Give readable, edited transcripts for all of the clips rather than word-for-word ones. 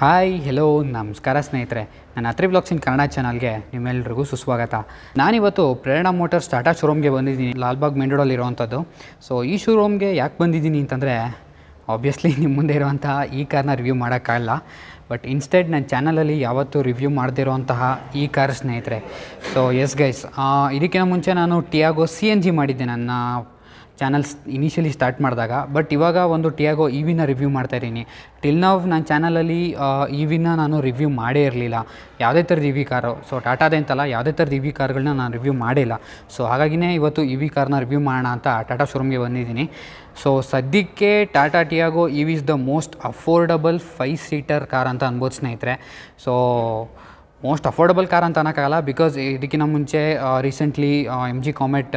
Hi hello ನಮಸ್ಕಾರ ಸ್ನೇಹಿತರೆ, ನನ್ನ ಅತ್ರಿ ಬ್ಲಾಗ್ಸಿನ ಕನ್ನಡ ಚಾನಲ್ಗೆ ನಿಮ್ಮೆಲ್ಲರಿಗೂ ಸುಸ್ವಾಗತ. ನಾನಿವತ್ತು ಪ್ರೇರಣಾ ಮೋಟರ್ಸ್ ಟಾಟಾ ಶೋರೂಮ್ಗೆ ಬಂದಿದ್ದೀನಿ, ಲಾಲ್ಬಾಗ್ ಮೇನ್ ರೋಡಲ್ಲಿ ಇರೋವಂಥದ್ದು. ಸೊ ಈ ಶೋರೂಮ್ಗೆ ಯಾಕೆ ಬಂದಿದ್ದೀನಿ ಅಂತಂದರೆ, ಆಬ್ವಿಯಸ್ಲಿ ನಿಮ್ಮ ಮುಂದೆ ಇರೋವಂತಹ ಈ ಕಾರ್ನ ರಿವ್ಯೂ ಮಾಡೋಕ್ಕಾಗಲ್ಲ. ಬಟ್ ಇನ್ಸ್ಟೆಡ್ ನನ್ನ ಚಾನಲಲ್ಲಿ ಯಾವತ್ತೂ ರಿವ್ಯೂ ಮಾಡದಿರೋವಂತಹ ಈ ಕಾರ್ ಸ್ನೇಹಿತರೆ. ಸೊ ಎಸ್ ಗೈಸ್, ಇದಕ್ಕಿಂತ ಮುಂಚೆ ನಾನು ಟಿಯಾಗೋ CNG ಮಾಡಿದ್ದೆ ನನ್ನ ಚಾನಲ್ಸ್ ಇನಿಷಿಯಲಿ ಸ್ಟಾರ್ಟ್ ಮಾಡಿದಾಗ. ಬಟ್ ಇವಾಗ ಒಂದು ಟಿಯಾಗೋ EVನ ರಿವ್ಯೂ ಮಾಡ್ತಾಯಿದ್ದೀನಿ. ಟಿಲ್ ನಾವು ನನ್ನ ಚಾನಲಲ್ಲಿ EVನ ನಾನು ರಿವ್ಯೂ ಮಾಡೇ ಇರಲಿಲ್ಲ, ಯಾವುದೇ ಥರದ EV ಕಾರು. ಸೊ ಟಾಟಾದೇ ಅಂತಲ್ಲ, ಯಾವುದೇ ಥರದ EV ಕಾರ್ಗಳನ್ನ ನಾನು ರಿವ್ಯೂ ಮಾಡಿಲ್ಲ. ಸೊ ಹಾಗಾಗಿನೇ ಇವತ್ತು EV ಕಾರ್ನ ರಿವ್ಯೂ ಮಾಡೋಣ ಅಂತ ಟಾಟಾ ಶೋರೂಮ್ಗೆ ಬಂದಿದ್ದೀನಿ. ಸೊ ಸದ್ಯಕ್ಕೆ Tata Tiago EV is the most affordable 5 seater car ಅಂತ ಅನ್ಬೋದು ಸ್ನೇಹಿತರೆ. ಸೊ ಮೋಸ್ಟ್ ಅಫೋರ್ಡಬಲ್ ಕಾರ್ ಅಂತ ಅನ್ನೋಕ್ಕಾಗಲ್ಲ, ಬಿಕಾಸ್ ಇದಕ್ಕಿಂತ ಮುಂಚೆ ರೀಸೆಂಟ್ಲಿ MG ಕಾಮೆಟ್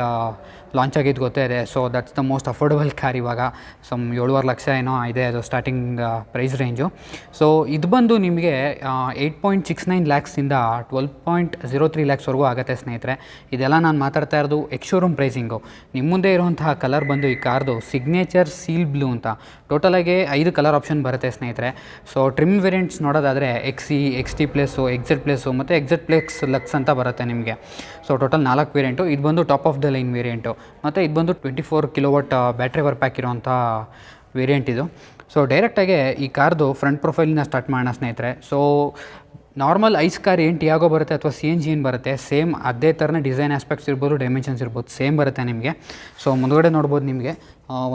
ಲಾಂಚ್ ಆಗಿದ್ದು ಗೊತ್ತೇ ಇದೆ. So that's the most affordable car. ಇವಾಗ 7.5 ಲಕ್ಷ ಏನೋ ಇದೆ ಅದು ಸ್ಟಾರ್ಟಿಂಗ್ ಪ್ರೈಸ್ ರೇಂಜು. ಸೊ ಇದು ಬಂದು ನಿಮಗೆ 8.69 ಲ್ಯಾಕ್ಸಿಂದ 12.03 ಲ್ಯಾಕ್ಸ್ವರೆಗೂ ಆಗುತ್ತೆ ಸ್ನೇಹಿತರೆ. ಇದೆಲ್ಲ ನಾನು ಮಾತಾಡ್ತಾ ಇರೋದು ಎಕ್ಸ್ ಶೋರೂಮ್ ಪ್ರೈಸಿಂಗು. ನಿಮ್ಮ ಮುಂದೆ ಇರುವಂತಹ ಕಲರ್ ಬಂದು ಈ ಕಾರ್ದು ಸಿಗ್ನೇಚರ್ ಸೀಲ್ ಬ್ಲೂ ಅಂತ. ಟೋಟಲಾಗಿ 5 ಕಲರ್ ಆಪ್ಷನ್ ಬರುತ್ತೆ ಸ್ನೇಹಿತರೆ. ಸೊ ಟ್ರಿಮ್ ವೇರಿಯಂಟ್ಸ್ ನೋಡೋದಾದರೆ XE, XT plus, XZ plus ಮತ್ತು XZ ಪ್ಲಸ್ ಲಕ್ಸ್ ಅಂತ ಬರುತ್ತೆ ನಿಮಗೆ. So total 4 variant. ಇದು ಬಂದು top of the line variant, ಮತ್ತು ಇದು ಬಂದು 24 ಕಿಲೋವಾಟ್ ಬ್ಯಾಟ್ರಿ ಪವರ್ ಪ್ಯಾಕ್ ಇರೋವಂಥ ವೇರಿಯಂಟ್ ಇದು. ಸೊ ಡೈರೆಕ್ಟಾಗಿ ಈ ಕಾರ್ದು ಫ್ರಂಟ್ ಪ್ರೊಫೈಲಿನ ಸ್ಟಾರ್ಟ್ ಮಾಡೋಣ ಸ್ನೇಹಿತರೆ. ಸೊ ನಾರ್ಮಲ್ ಐಸ್ ಕಾರ್ ಏನು ಟಿಯಾಗೋ ಬರುತ್ತೆ ಅಥವಾ CNG ಏನು ಬರುತ್ತೆ, ಸೇಮ್ ಅದೇ ಥರನೇ ಡಿಸೈನ್ ಆಸ್ಪೆಕ್ಟ್ಸ್ ಇರ್ಬೋದು, ಡೈಮೆನ್ಷನ್ಸ್ ಇರ್ಬೋದು, ಸೇಮ್ ಬರುತ್ತೆ ನಿಮಗೆ. ಸೊ ಮುಂದುಗಡೆ ನೋಡ್ಬೋದು ನಿಮಗೆ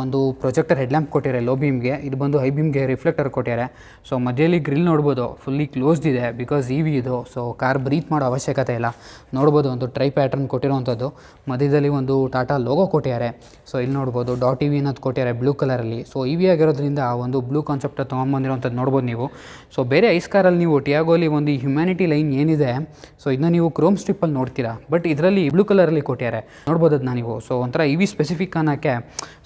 ಒಂದು ಪ್ರೊಜೆಕ್ಟರ್ ಹೆಡ್ಲ್ಯಾಂಪ್ ಕೊಟ್ಟಿದ್ದಾರೆ ಲೋ ಬೀಮ್ಗೆ. ಇದು ಬಂದು ಹೈ ಬೀಮ್ಗೆ ರಿಫ್ಲೆಕ್ಟರ್ ಕೊಟ್ಟಿದ್ದಾರೆ. ಸೊ ಮಧ್ಯದಲ್ಲಿ ಗ್ರಿಲ್ ನೋಡ್ಬೋದು, ಫುಲ್ಲಿ ಕ್ಲೋಸ್ಡ್ ಇದೆ ಬಿಕಾಸ್ EV ಇದು. ಸೊ ಕಾರ್ ಬ್ರೀತ್ ಮಾಡೋ ಅವಶ್ಯಕತೆ ಇಲ್ಲ. ನೋಡ್ಬೋದು ಒಂದು ಟ್ರೈ ಪ್ಯಾಟ್ರನ್ ಕೊಟ್ಟಿರೋವಂಥದ್ದು. ಮಧ್ಯದಲ್ಲಿ ಒಂದು ಟಾಟಾ ಲೋಗೋ ಕೊಟ್ಟಿದ್ದಾರೆ. ಸೊ ಇಲ್ಲಿ ನೋಡ್ಬೋದು .EV ಅನ್ನೋದು ಕೊಟ್ಟಿದ್ದಾರೆ ಬ್ಲೂ ಕಲರಲ್ಲಿ. ಸೊ EV ಆಗಿರೋದ್ರಿಂದ ಒಂದು ಬ್ಲೂ ಕಾನ್ಸೆಪ್ಟ್ ತೊಗೊಂಬಂದಿರೋವಂಥದ್ದು ನೋಡ್ಬೋದು ನೀವು. ಸೊ ಬೇರೆ ಐಸ್ ಕಾರಲ್ಲಿ ನೀವು ಟಿಯಾಗೋಲಿ ಒಂದು ಹ್ಯುಮ್ಯಾನಿಟಿ ಲೈನ್ ಏನಿದೆ, ಸೊ ಇದನ್ನ ನೀವು ಕ್ರೋಮ್ ಸ್ಟ್ರಿಪ್ಪಲ್ಲಿ ನೋಡ್ತೀರಾ. ಬಟ್ ಇದರಲ್ಲಿ ಬ್ಲೂ ಕಲರಲ್ಲಿ ಕೊಟ್ಟಿದ್ದಾರೆ, ನೋಡ್ಬೋದು ಅದನ್ನ ನೀವು. ಸೊ ಒಂಥರ EV ಸ್ಪೆಸಿಫಿಕ್ ಅನ್ನೋಕ್ಕೆ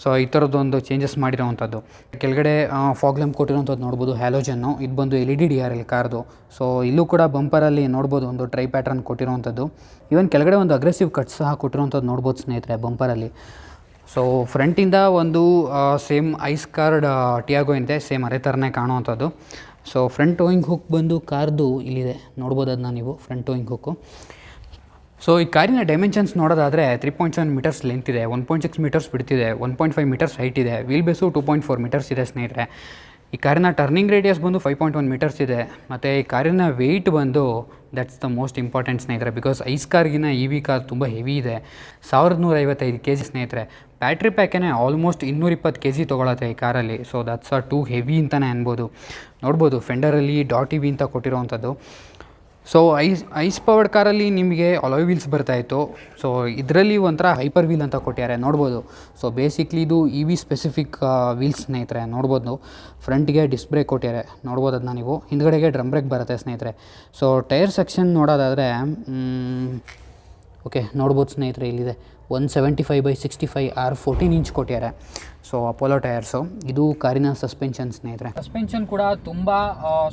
ಸೊ ಈ ಥರದ್ದೊಂದು ಚೇಂಜಸ್ ಮಾಡಿರೋವಂಥದ್ದು. ಕೆಳಗಡೆ ಫಾಗ್ ಲ್ಯಾಂಪ್ ಕೊಟ್ಟಿರೋವಂಥದ್ದು ನೋಡ್ಬೋದು, ಹ್ಯಾಲೋಜನ್ನು. ಇದು ಬಂದು LED DRL ಕಾರ್ದು. ಸೊ ಇಲ್ಲೂ ಕೂಡ ಬಂಪರಲ್ಲಿ ನೋಡ್ಬೋದು ಒಂದು ಟ್ರೈ ಪ್ಯಾಟ್ರನ್ ಕೊಟ್ಟಿರೋವಂಥದ್ದು. ಈವನ್ ಕೆಳಗಡೆ ಒಂದು ಅಗ್ರೆಸಿವ್ ಕಟ್ ಸಹ ಕೊಟ್ಟಿರೋವಂಥದ್ದು ನೋಡ್ಬೋದು ಸ್ನೇಹಿತರೆ ಬಂಪರಲ್ಲಿ. ಸೊ ಫ್ರಂಟಿಂದ ಒಂದು ಸೇಮ್ ಐಸ್ ಕಾರ್ಡ್ ಟಿಯಾಗೋ ಏನಿದೆ ಸೇಮ್ ಅದೇ ಥರನೇ ಕಾಣುವಂಥದ್ದು. ಸೊ ಫ್ರಂಟ್ ಟೋಯಿಂಗ್ ಹುಕ್ ಬಂದು ಕಾರ್ದು ಇಲ್ಲಿದೆ, ನೋಡ್ಬೋದು ಅದನ್ನ ನೀವು, ಫ್ರಂಟ್ ಟೋಯಿಂಗ್ ಹುಕ್ಕು. ಸೊ ಈ ಕಾರಿನ ಡೈಮೆನ್ಷನ್ಸ್ ನೋಡೋದಾದರೆ 3.7 ಮೀಟರ್ಸ್ ಲೆಂತ್ ಇದೆ, 1.6 ಮೀಟರ್ಸ್ ಬಿಡ್ತಿದೆ, 1.5 ಮೀಟರ್ಸ್ ಹೈಟ್ ಇದೆ, ವೀಲ್ ಬೇಸು 2.4 ಮೀಟರ್ಸ್ ಇದೆ ಸ್ನೇಹಿತರೆ. ಈ ಕಾರಿನ ಟರ್ನಿಂಗ್ ರೇಡಿಯಸ್ ಬಂದು 5.1 ಮೀಟರ್ಸ್ ಇದೆ. ಮತ್ತು ಈ ಕಾರಿನ ವೆಯ್ಟ್ ಬಂದು ದಟ್ಸ್ ದ ಮೋಸ್ಟ್ ಇಂಪಾರ್ಟೆಂಟ್ ಸ್ನೇಹಿತರೆ, ಬಿಕಾಸ್ ಐಸ್ ಕಾರ್ಗಿನ EV ಕಾರ್ ತುಂಬ ಹೆವಿ ಇದೆ, 1155 kg ಸ್ನೇಹಿತರೆ. ಬ್ಯಾಟ್ರಿ ಪ್ಯಾಕೇನೆ ಆಲ್ಮೋಸ್ಟ್ 220 kg ತೊಗೊಳತ್ತೆ ಈ ಕಾರಲ್ಲಿ. ಸೊ ದಟ್ಸ್ ಟೂ ಹೆವಿ ಅಂತಲೇ ಅನ್ಬೋದು. ನೋಡ್ಬೋದು ಫೆಂಡರಲ್ಲಿ .EV ಅಂತ ಕೊಟ್ಟಿರೋವಂಥದ್ದು. ಸೊ ಐಸ್ ಪವರ್ಡ್ ಕಾರಲ್ಲಿ ನಿಮಗೆ ಅಲಾಯ್ ವೀಲ್ಸ್ ಬರ್ತಾಯಿತ್ತು. ಸೊ ಇದರಲ್ಲಿ ಒಂಥರ ಹೈಪರ್ ವೀಲ್ ಅಂತ ಕೊಟ್ಟಿದ್ದಾರೆ, ನೋಡ್ಬೋದು. ಸೊ ಬೇಸಿಕ್ಲಿ ಇದು EV ಸ್ಪೆಸಿಫಿಕ್ ವೀಲ್ಸ್ ಸ್ನೇಹಿತರೆ, ನೋಡ್ಬೋದು. ಫ್ರಂಟ್ಗೆ ಡಿಸ್ಕ್ ಬ್ರೇಕ್ ಕೊಟ್ಟಿದ್ದಾರೆ, ನೋಡ್ಬೋದು ಅದನ್ನ ನೀವು. ಹಿಂದ್ಗಡೆಗೆ ಡ್ರಮ್ ಬ್ರೇಕ್ ಬರುತ್ತೆ ಸ್ನೇಹಿತರೆ. ಸೊ ಟೈರ್ ಸೆಕ್ಷನ್ ನೋಡೋದಾದರೆ ಓಕೆ, ನೋಡ್ಬೋದು ಸ್ನೇಹಿತರೆ, ಇಲ್ಲಿದೆ 175/65 R14 ಇಂಚ್ ಕೊಟ್ಟಿದ್ದಾರೆ. So Apollo tyres. ಇದು ಕಾರಿನ ಸಸ್ಪೆನ್ಷನ್ ಸ್ನೇಹಿತರೆ. ಸಸ್ಪೆನ್ಷನ್ ಕೂಡ ತುಂಬ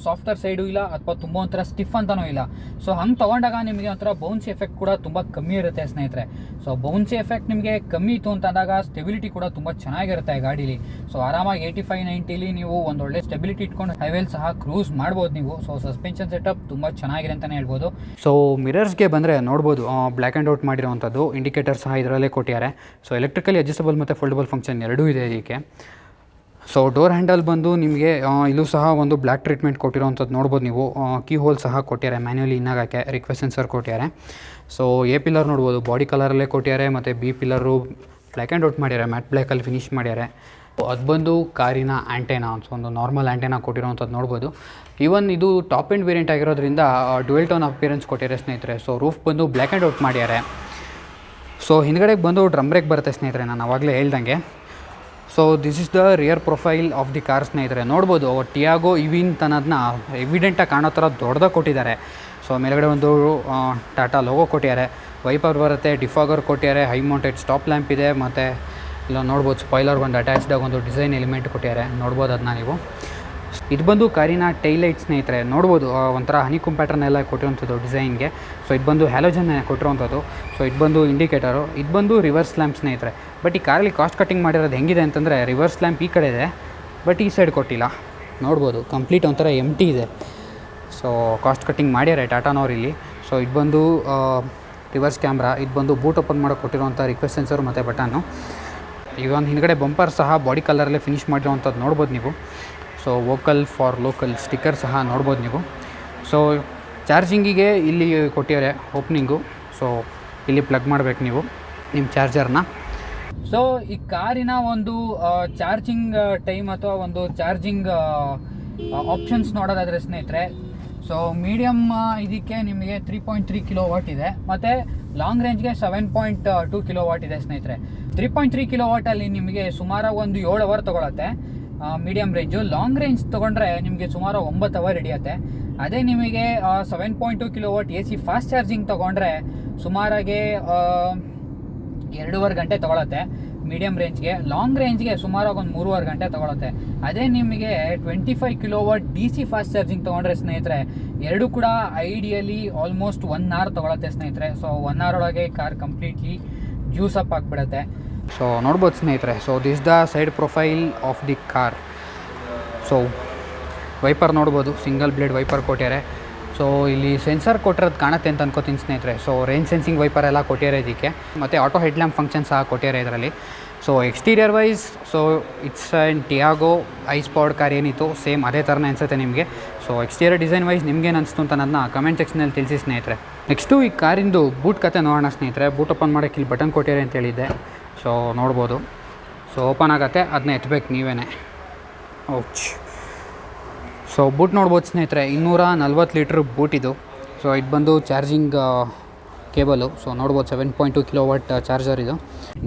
ಸಾಫ್ಟ್ವೇರ್ ಸೈಡು ಇಲ್ಲ ಅಥವಾ ತುಂಬ ಒಂಥರ ಸ್ಟಿಫ್ ಅಂತಲೂ ಇಲ್ಲ. ಸೊ ಹಂಗೆ ತೊಗೊಂಡಾಗ ನಿಮಗೆ ಒಂಥರ ಬೌನ್ಸಿ ಎಫೆಕ್ಟ್ ಕೂಡ ತುಂಬ ಕಮ್ಮಿ ಇರುತ್ತೆ ಸ್ನೇಹಿತರೆ. ಸೊ ಬೌನ್ಸಿ ಎಫೆಕ್ಟ್ ನಿಮಗೆ ಕಮ್ಮಿ ಇತ್ತು ಅಂತಂದಾಗ ಸ್ಟೆಬಿಲಿಟಿ ಕೂಡ ತುಂಬ ಚೆನ್ನಾಗಿರುತ್ತೆ ಗಾಡೀಲಿ. ಸೊ ಆರಾಮಾಗಿ 85-90ಲಿ ನೀವು ಒಂದೊಳ್ಳೆ ಸ್ಟೆಬಿಲಿಟಿ ಇಟ್ಕೊಂಡು ಹೈವೇಲ್ ಸಹ ಕ್ರೂಸ್ ಮಾಡ್ಬೋದು ನೀವು. ಸೊ ಸಸ್ಪೆನ್ಷನ್ ಸೆಟಪ್ ತುಂಬ ಚೆನ್ನಾಗಿದೆ ಅಂತಲೇ ಹೇಳ್ಬೋದು. ಸೊ ಮಿರರ್ಸ್ಗೆ ಬಂದರೆ ನೋಡ್ಬೋದು ಬ್ಲ್ಯಾಕ್ ಆ್ಯಂಡ್ ಔಟ್ ಮಾಡಿರೋವಂಥದ್ದು. ಇಂಡಿಕೇಟರ್ ಸಹ ಇದರಲ್ಲೇ ಕೊಟ್ಟಿದ್ದಾರೆ. ಸೊ ಎಲೆಕ್ಟ್ರಿಕಲಿ ಅಡ್ಜಸ್ಟಬಲ್ ಮತ್ತು ಫೋಲ್ಡಬಲ್ ಫಂಕ್ಷನ್ ಎರಡೂ ಇದೆ ಇದಕ್ಕೆ. ಸೊ ಡೋರ್ ಹ್ಯಾಂಡಲ್ ಬಂದು ನಿಮಗೆ ಇಲ್ಲೂ ಸಹ ಒಂದು ಬ್ಲ್ಯಾಕ್ ಟ್ರೀಟ್ಮೆಂಟ್ ಕೊಟ್ಟಿರೋವಂಥದ್ದು ನೋಡ್ಬೋದು ನೀವು. ಕೀ ಹೋಲ್ ಸಹ ಕೊಟ್ಟಿದ್ದಾರೆ ಮ್ಯಾನ್ಯುವಲಿ ಇನ್ನಾಗಕ್ಕೆ. ರಿಕ್ವೆಸ್ಟ್ ಸೆನ್ಸರ್ ಕೊಟ್ಟಿದ್ದಾರೆ. ಸೊ A ಪಿಲ್ಲರ್ ನೋಡ್ಬೋದು ಬಾಡಿ ಕಲರಲ್ಲೇ ಕೊಟ್ಟಿದ್ದಾರೆ, ಮತ್ತು B pillar black and out ಮಾಡಿದ್ದಾರೆ, ಮ್ಯಾಟ್ ಬ್ಲ್ಯಾಕಲ್ಲಿ ಫಿನಿಶ್ ಮಾಡಿದ್ದಾರೆ. ಅದು ಬಂದು ಕಾರಿನ ಆ್ಯಂಟೇನಾ, ಸೊ ಒಂದು ನಾರ್ಮಲ್ ಆ್ಯಂಟೇನಾ ಕೊಟ್ಟಿರೋವಂಥದ್ದು ನೋಡ್ಬೋದು. ಈವನ್ ಇದು ಟಾಪ್ ಎಂಡ್ ವೇರಿಯಂಟ್ ಆಗಿರೋದ್ರಿಂದ ಡ್ಯುಯಲ್ ಟೋನ್ ಅಪಿಯರೆನ್ಸ್ ಕೊಟ್ಟಿದ್ದಾರೆ ಸ್ನೇಹಿತರೆ. ಸೊ ರೂಫ್ ಬಂದು ಬ್ಲ್ಯಾಕ್ ಆ್ಯಂಡ್ ಔಟ್ ಮಾಡಿದ್ದಾರೆ. ಸೊ ಹಿಂದ್ಗಡೆಗೆ ಬಂದು ಡ್ರಮ್ ಬ್ರೇಕ್ ಬರುತ್ತೆ ಸ್ನೇಹಿತರೆ, ನಾನು ಆವಾಗಲೇ ಹೇಳ್ದಂಗೆ. So this is the rear profile of the car ಸ್ನೇಹಿತರೆ. ನೋಡ್ಬೋದು ಟಿಯಾಗೋ EV ಅನ್ನೋದನ್ನ ಎವಿಡೆಂಟಾಗಿ ಕಾಣೋ ಥರ ದೊಡ್ಡದಾಗಿ ಕೊಟ್ಟಿದ್ದಾರೆ. ಸೊ ಮೇಲ್ಗಡೆ ಒಂದು ಟಾಟಾ ಲೋಗೋ ಕೊಟ್ಟಿದ್ದಾರೆ, ವೈಪರ್ ಬರುತ್ತೆ, ಡಿಫಾಗರ್ ಕೊಟ್ಟಿದ್ದಾರೆ, ಹೈ ಮೌಂಟೆಡ್ ಸ್ಟಾಪ್ ಲ್ಯಾಂಪ್ ಇದೆ, ಮತ್ತು ಇಲ್ಲ ನೋಡ್ಬೋದು ಸ್ಪಾಯ್ಲರ್ ಒಂದು ಅಟ್ಯಾಚ್ಡಾಗಿ ಒಂದು ಡಿಸೈನ್ ಎಲಿಮೆಂಟ್ ಕೊಟ್ಟಿದ್ದಾರೆ, ನೋಡ್ಬೋದು ಅದನ್ನ ನೀವು. ಇದು ಬಂದು ಕಾರಿನ ಟೈಲೈಟ್ ಸ್ನೇಹಿತರೆ, ನೋಡ್ಬೋದು ಒಂಥರ ಹನಿಕುಂಬ್ ಪ್ಯಾಟರ್ನ್ ಎಲ್ಲ ಕೊಟ್ಟಿರೋಂಥದ್ದು ಡಿಸೈನ್ಗೆ. ಸೊ ಇದು ಬಂದು ಹ್ಯಾಲೋಜನ್ ಕೊಟ್ಟಿರೋಂಥದ್ದು. ಸೊ ಇದು ಬಂದು ಇಂಡಿಕೇಟರು. ಇದು ಬಂದು ರಿವರ್ಸ್ ಲ್ಯಾಂಪ್ ಸ್ನೇಹಿತರೆ. ಬಟ್ ಈ ಕಾರಲ್ಲಿ ಕಾಸ್ಟ್ ಕಟ್ಟಿಂಗ್ ಮಾಡಿರೋದು ಹೆಂಗಿದೆ ಅಂತಂದರೆ, ರಿವರ್ಸ್ ಲ್ಯಾಂಪ್ ಈ ಕಡೆ ಇದೆ, ಬಟ್ ಈ ಸೈಡ್ ಕೊಟ್ಟಿಲ್ಲ. ನೋಡ್ಬೋದು ಕಂಪ್ಲೀಟ್ ಒಂಥರ ಎಂಟಿ ಇದೆ. ಸೊ ಕಾಸ್ಟ್ ಕಟ್ಟಿಂಗ್ ಮಾಡ್ಯಾರೆ ಟಾಟಾನವ್ರು ಇಲ್ಲಿ. ಸೊ ಇದು ಬಂದು ರಿವರ್ಸ್ ಕ್ಯಾಮ್ರಾ, ಇದು ಬಂದು ಬೂಟ್ ಓಪನ್ ಮಾಡೋಕೆ ಕೊಟ್ಟಿರೋಂಥ ರಿಕ್ವೆಸ್ಟ್ ಸೆನ್ಸರ್ ಮತ್ತು ಬಟನ್ನು. ಇವನ್ ಹಿಂದ್ಗಡೆ ಬಂಪರ್ ಸಹ ಬಾಡಿ ಕಲರಲ್ಲೇ ಫಿನಿಷ್ ಮಾಡಿರೋವಂಥದ್ದು ನೋಡ್ಬೋದು ನೀವು. So vocal for local sticker ಸಹ ನೋಡ್ಬೋದು ನೀವು. ಸೊ ಚಾರ್ಜಿಂಗಿಗೆ ಇಲ್ಲಿ ಕೊಟ್ಟಿದ್ದಾರೆ ಓಪ್ನಿಂಗು. ಸೊ ಇಲ್ಲಿ ಪ್ಲಗ್ ಮಾಡಬೇಕು ನೀವು ನಿಮ್ಮ ಚಾರ್ಜರ್ನ. ಸೊ ಈ ಕಾರಿನ ಒಂದು ಚಾರ್ಜಿಂಗ್ ಟೈಮ್ ಅಥವಾ ಒಂದು ಚಾರ್ಜಿಂಗ್ ಆಪ್ಷನ್ಸ್ ನೋಡೋದಾದರೆ ಸ್ನೇಹಿತರೆ, ಸೊ ಮೀಡಿಯಮ್ ಇದಕ್ಕೆ ನಿಮಗೆ 3.3 kW ಇದೆ, ಮತ್ತು ಲಾಂಗ್ ರೇಂಜ್ಗೆ 7.2 kW ಇದೆ ಸ್ನೇಹಿತರೆ. 3.3 kW ನಿಮಗೆ ಸುಮಾರು ಒಂದು 7 ಅವರ್ ತೊಗೊಳತ್ತೆ ಮೀಡಿಯಮ್ ರೇಂಜು. ಲಾಂಗ್ ರೇಂಜ್ ತೊಗೊಂಡ್ರೆ ನಿಮಗೆ ಸುಮಾರು 9 ಅವರ್ ಹಿಡಿಯುತ್ತೆ. ಅದೇ ನಿಮಗೆ 7.2 kW AC ಫಾಸ್ಟ್ ಚಾರ್ಜಿಂಗ್ ತೊಗೊಂಡ್ರೆ ಸುಮಾರಾಗೆ 2.5 ಗಂಟೆ ತೊಗೊಳತ್ತೆ ಮೀಡಿಯಮ್ ರೇಂಜ್ಗೆ. ಲಾಂಗ್ ರೇಂಜ್ಗೆ ಸುಮಾರಾಗಿ ಒಂದು 3.5 ಗಂಟೆ ತೊಗೊಳುತ್ತೆ. ಅದೇ ನಿಮಗೆ 25 kW DC ಫಾಸ್ಟ್ ಚಾರ್ಜಿಂಗ್ ತೊಗೊಂಡ್ರೆ ಸ್ನೇಹಿತರೆ, ಎರಡು ಕೂಡ ಐಡಿಯಲಿ ಆಲ್ಮೋಸ್ಟ್ 1 hour ತೊಗೊಳುತ್ತೆ ಸ್ನೇಹಿತರೆ. ಸೊ 1 hour ಒಳಗೆ ಕಾರ್ ಕಂಪ್ಲೀಟ್ಲಿ ಜ್ಯೂಸ್ ಅಪ್ ಆಗಿಬಿಡುತ್ತೆ. ಸೊ ನೋಡ್ಬೋದು ಸ್ನೇಹಿತರೆ. So this the side profile of the car. So wiper ನೋಡ್ಬೋದು, ಸಿಂಗಲ್ ಬ್ಲೇಡ್ ವೈಪರ್ ಕೊಟ್ಟಿದ್ದಾರೆ. ಸೊ ಇಲ್ಲಿ ಸೆನ್ಸರ್ ಕೊಟ್ಟಿರೋದು ಕಾಣುತ್ತೆ ಅಂತ ಅನ್ಕೋತೀನಿ ಸ್ನೇಹಿತರೆ. ಸೊ ರೇಂಜ್ ಸೆನ್ಸಿಂಗ್ ವೈಪರ್ ಎಲ್ಲ ಕೊಟ್ಟಿದ್ದಾರೆ ಇದಕ್ಕೆ, ಮತ್ತು ಆಟೋ ಹೆಡ್ ಲ್ಯಾಂಪ್ ಫಂಕ್ಷನ್ ಸಹ ಕೊಟ್ಟಿದ್ದಾರೆ ಇದರಲ್ಲಿ. So exterior wise so it's and Tiago ICE powered car ಏನಿತ್ತು ಸೇಮ್ ಅದೇ ಥರನೇ ಅನಿಸುತ್ತೆ ನಿಮಗೆ. ಸೊ ಎಕ್ಸ್ಟೀರಿಯರ್ ಡಿಸೈನ್ ವೈಸ್ ನಿಮ್ಗೇನು ಅನಿಸ್ತು ಅಂತ ನನ್ನ ಕಮೆಂಟ್ ಸೆಕ್ಷನಲ್ಲಿ ತಿಳಿಸಿ ಸ್ನೇಹಿತರೆ. ನೆಕ್ಸ್ಟು ಈ ಕಾರಿಂದು ಬೂಟ್ ಕತೆ ನೋಡೋಣ ಸ್ನೇಹಿತರೆ. ಬೂಟ್ ಓಪನ್ ಮಾಡೋಕ್ಕೆ ಇಲ್ಲಿ ಬಟನ್ ಕೊಟ್ಟಿದ್ದಾರೆ ಅಂತ ಹೇಳಿದ್ದೆ. ಸೊ ನೋಡ್ಬೋದು. ಸೊ ಓಪನ್ ಆಗುತ್ತೆ, ಅದನ್ನ ಎತ್ತಬೇಕು ನೀವೇ. ಓಚ್. ಸೊ ಬೂಟ್ ನೋಡ್ಬೋದು ಸ್ನೇಹಿತರೆ, 240 ಲೀಟ್ರ್ ಬೂಟ್ ಇದು. ಸೊ ಇದು ಬಂದು ಚಾರ್ಜಿಂಗ್ ಕೇಬಲು. ಸೊ ನೋಡ್ಬೋದು 7.2 kW ಚಾರ್ಜರ್ ಇದು.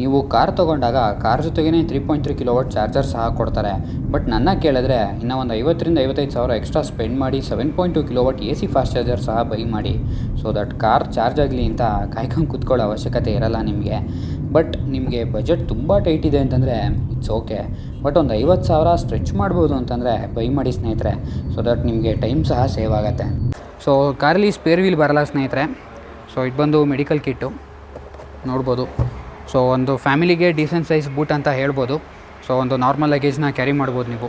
ನೀವು ಕಾರ್ ತೊಗೊಂಡಾಗ ಕಾರ್ ಜೊತೆಗೇ 3.3 kW ಚಾರ್ಜರ್ ಸಹ ಕೊಡ್ತಾರೆ. ಬಟ್ ನನ್ನ ಕೇಳಿದ್ರೆ ಇನ್ನೂ ಒಂದು 50,000-55,000 ಸಾವಿರ ಎಕ್ಸ್ಟ್ರಾ ಸ್ಪೆಂಡ್ ಮಾಡಿ 7.2 kW AC ಫಾಸ್ಟ್ ಚಾರ್ಜರ್ ಸಹ ಬೈ ಮಾಡಿ. ಸೊ ದಟ್ ಕಾರ್ ಚಾರ್ಜ್ ಆಗಲಿ ಅಂತ ಕಾಯ್ಕೊಂಡು ಕೂತ್ಕೊಳ್ಳೋ ಅವಶ್ಯಕತೆ ಇರಲ್ಲ ನಿಮಗೆ. ಬಟ್ ನಿಮಗೆ ಬಜೆಟ್ ತುಂಬ ಟೈಟ್ ಇದೆ ಅಂತಂದರೆ ಇಟ್ಸ್ ಓಕೆ. ಬಟ್ ಒಂದು 50,000 ಸ್ಟ್ರೆಚ್ ಮಾಡ್ಬೋದು ಅಂತಂದರೆ ಬೈ ಮಾಡಿ ಸ್ನೇಹಿತರೆ. ಸೊ ದಟ್ ನಿಮಗೆ ಟೈಮ್ ಸಹ ಸೇವ್ ಆಗುತ್ತೆ. ಸೊ ಕಾರಲ್ಲಿ ಸ್ಪೇರ್ ವೀಲ್ ಬರಲ್ಲ ಸ್ನೇಹಿತರೆ. ಸೊ ಇದು ಬಂದು ಮೆಡಿಕಲ್ ಕಿಟ್ಟು ನೋಡ್ಬೋದು. ಸೊ ಒಂದು ಫ್ಯಾಮಿಲಿಗೆ ಡೀಸೆಂಟ್ ಸೈಜ್ ಬೂಟ್ ಅಂತ ಹೇಳ್ಬೋದು. ಸೊ ಒಂದು ನಾರ್ಮಲ್ ಲಗೇಜ್ನ ಕ್ಯಾರಿ ಮಾಡ್ಬೋದು ನೀವು.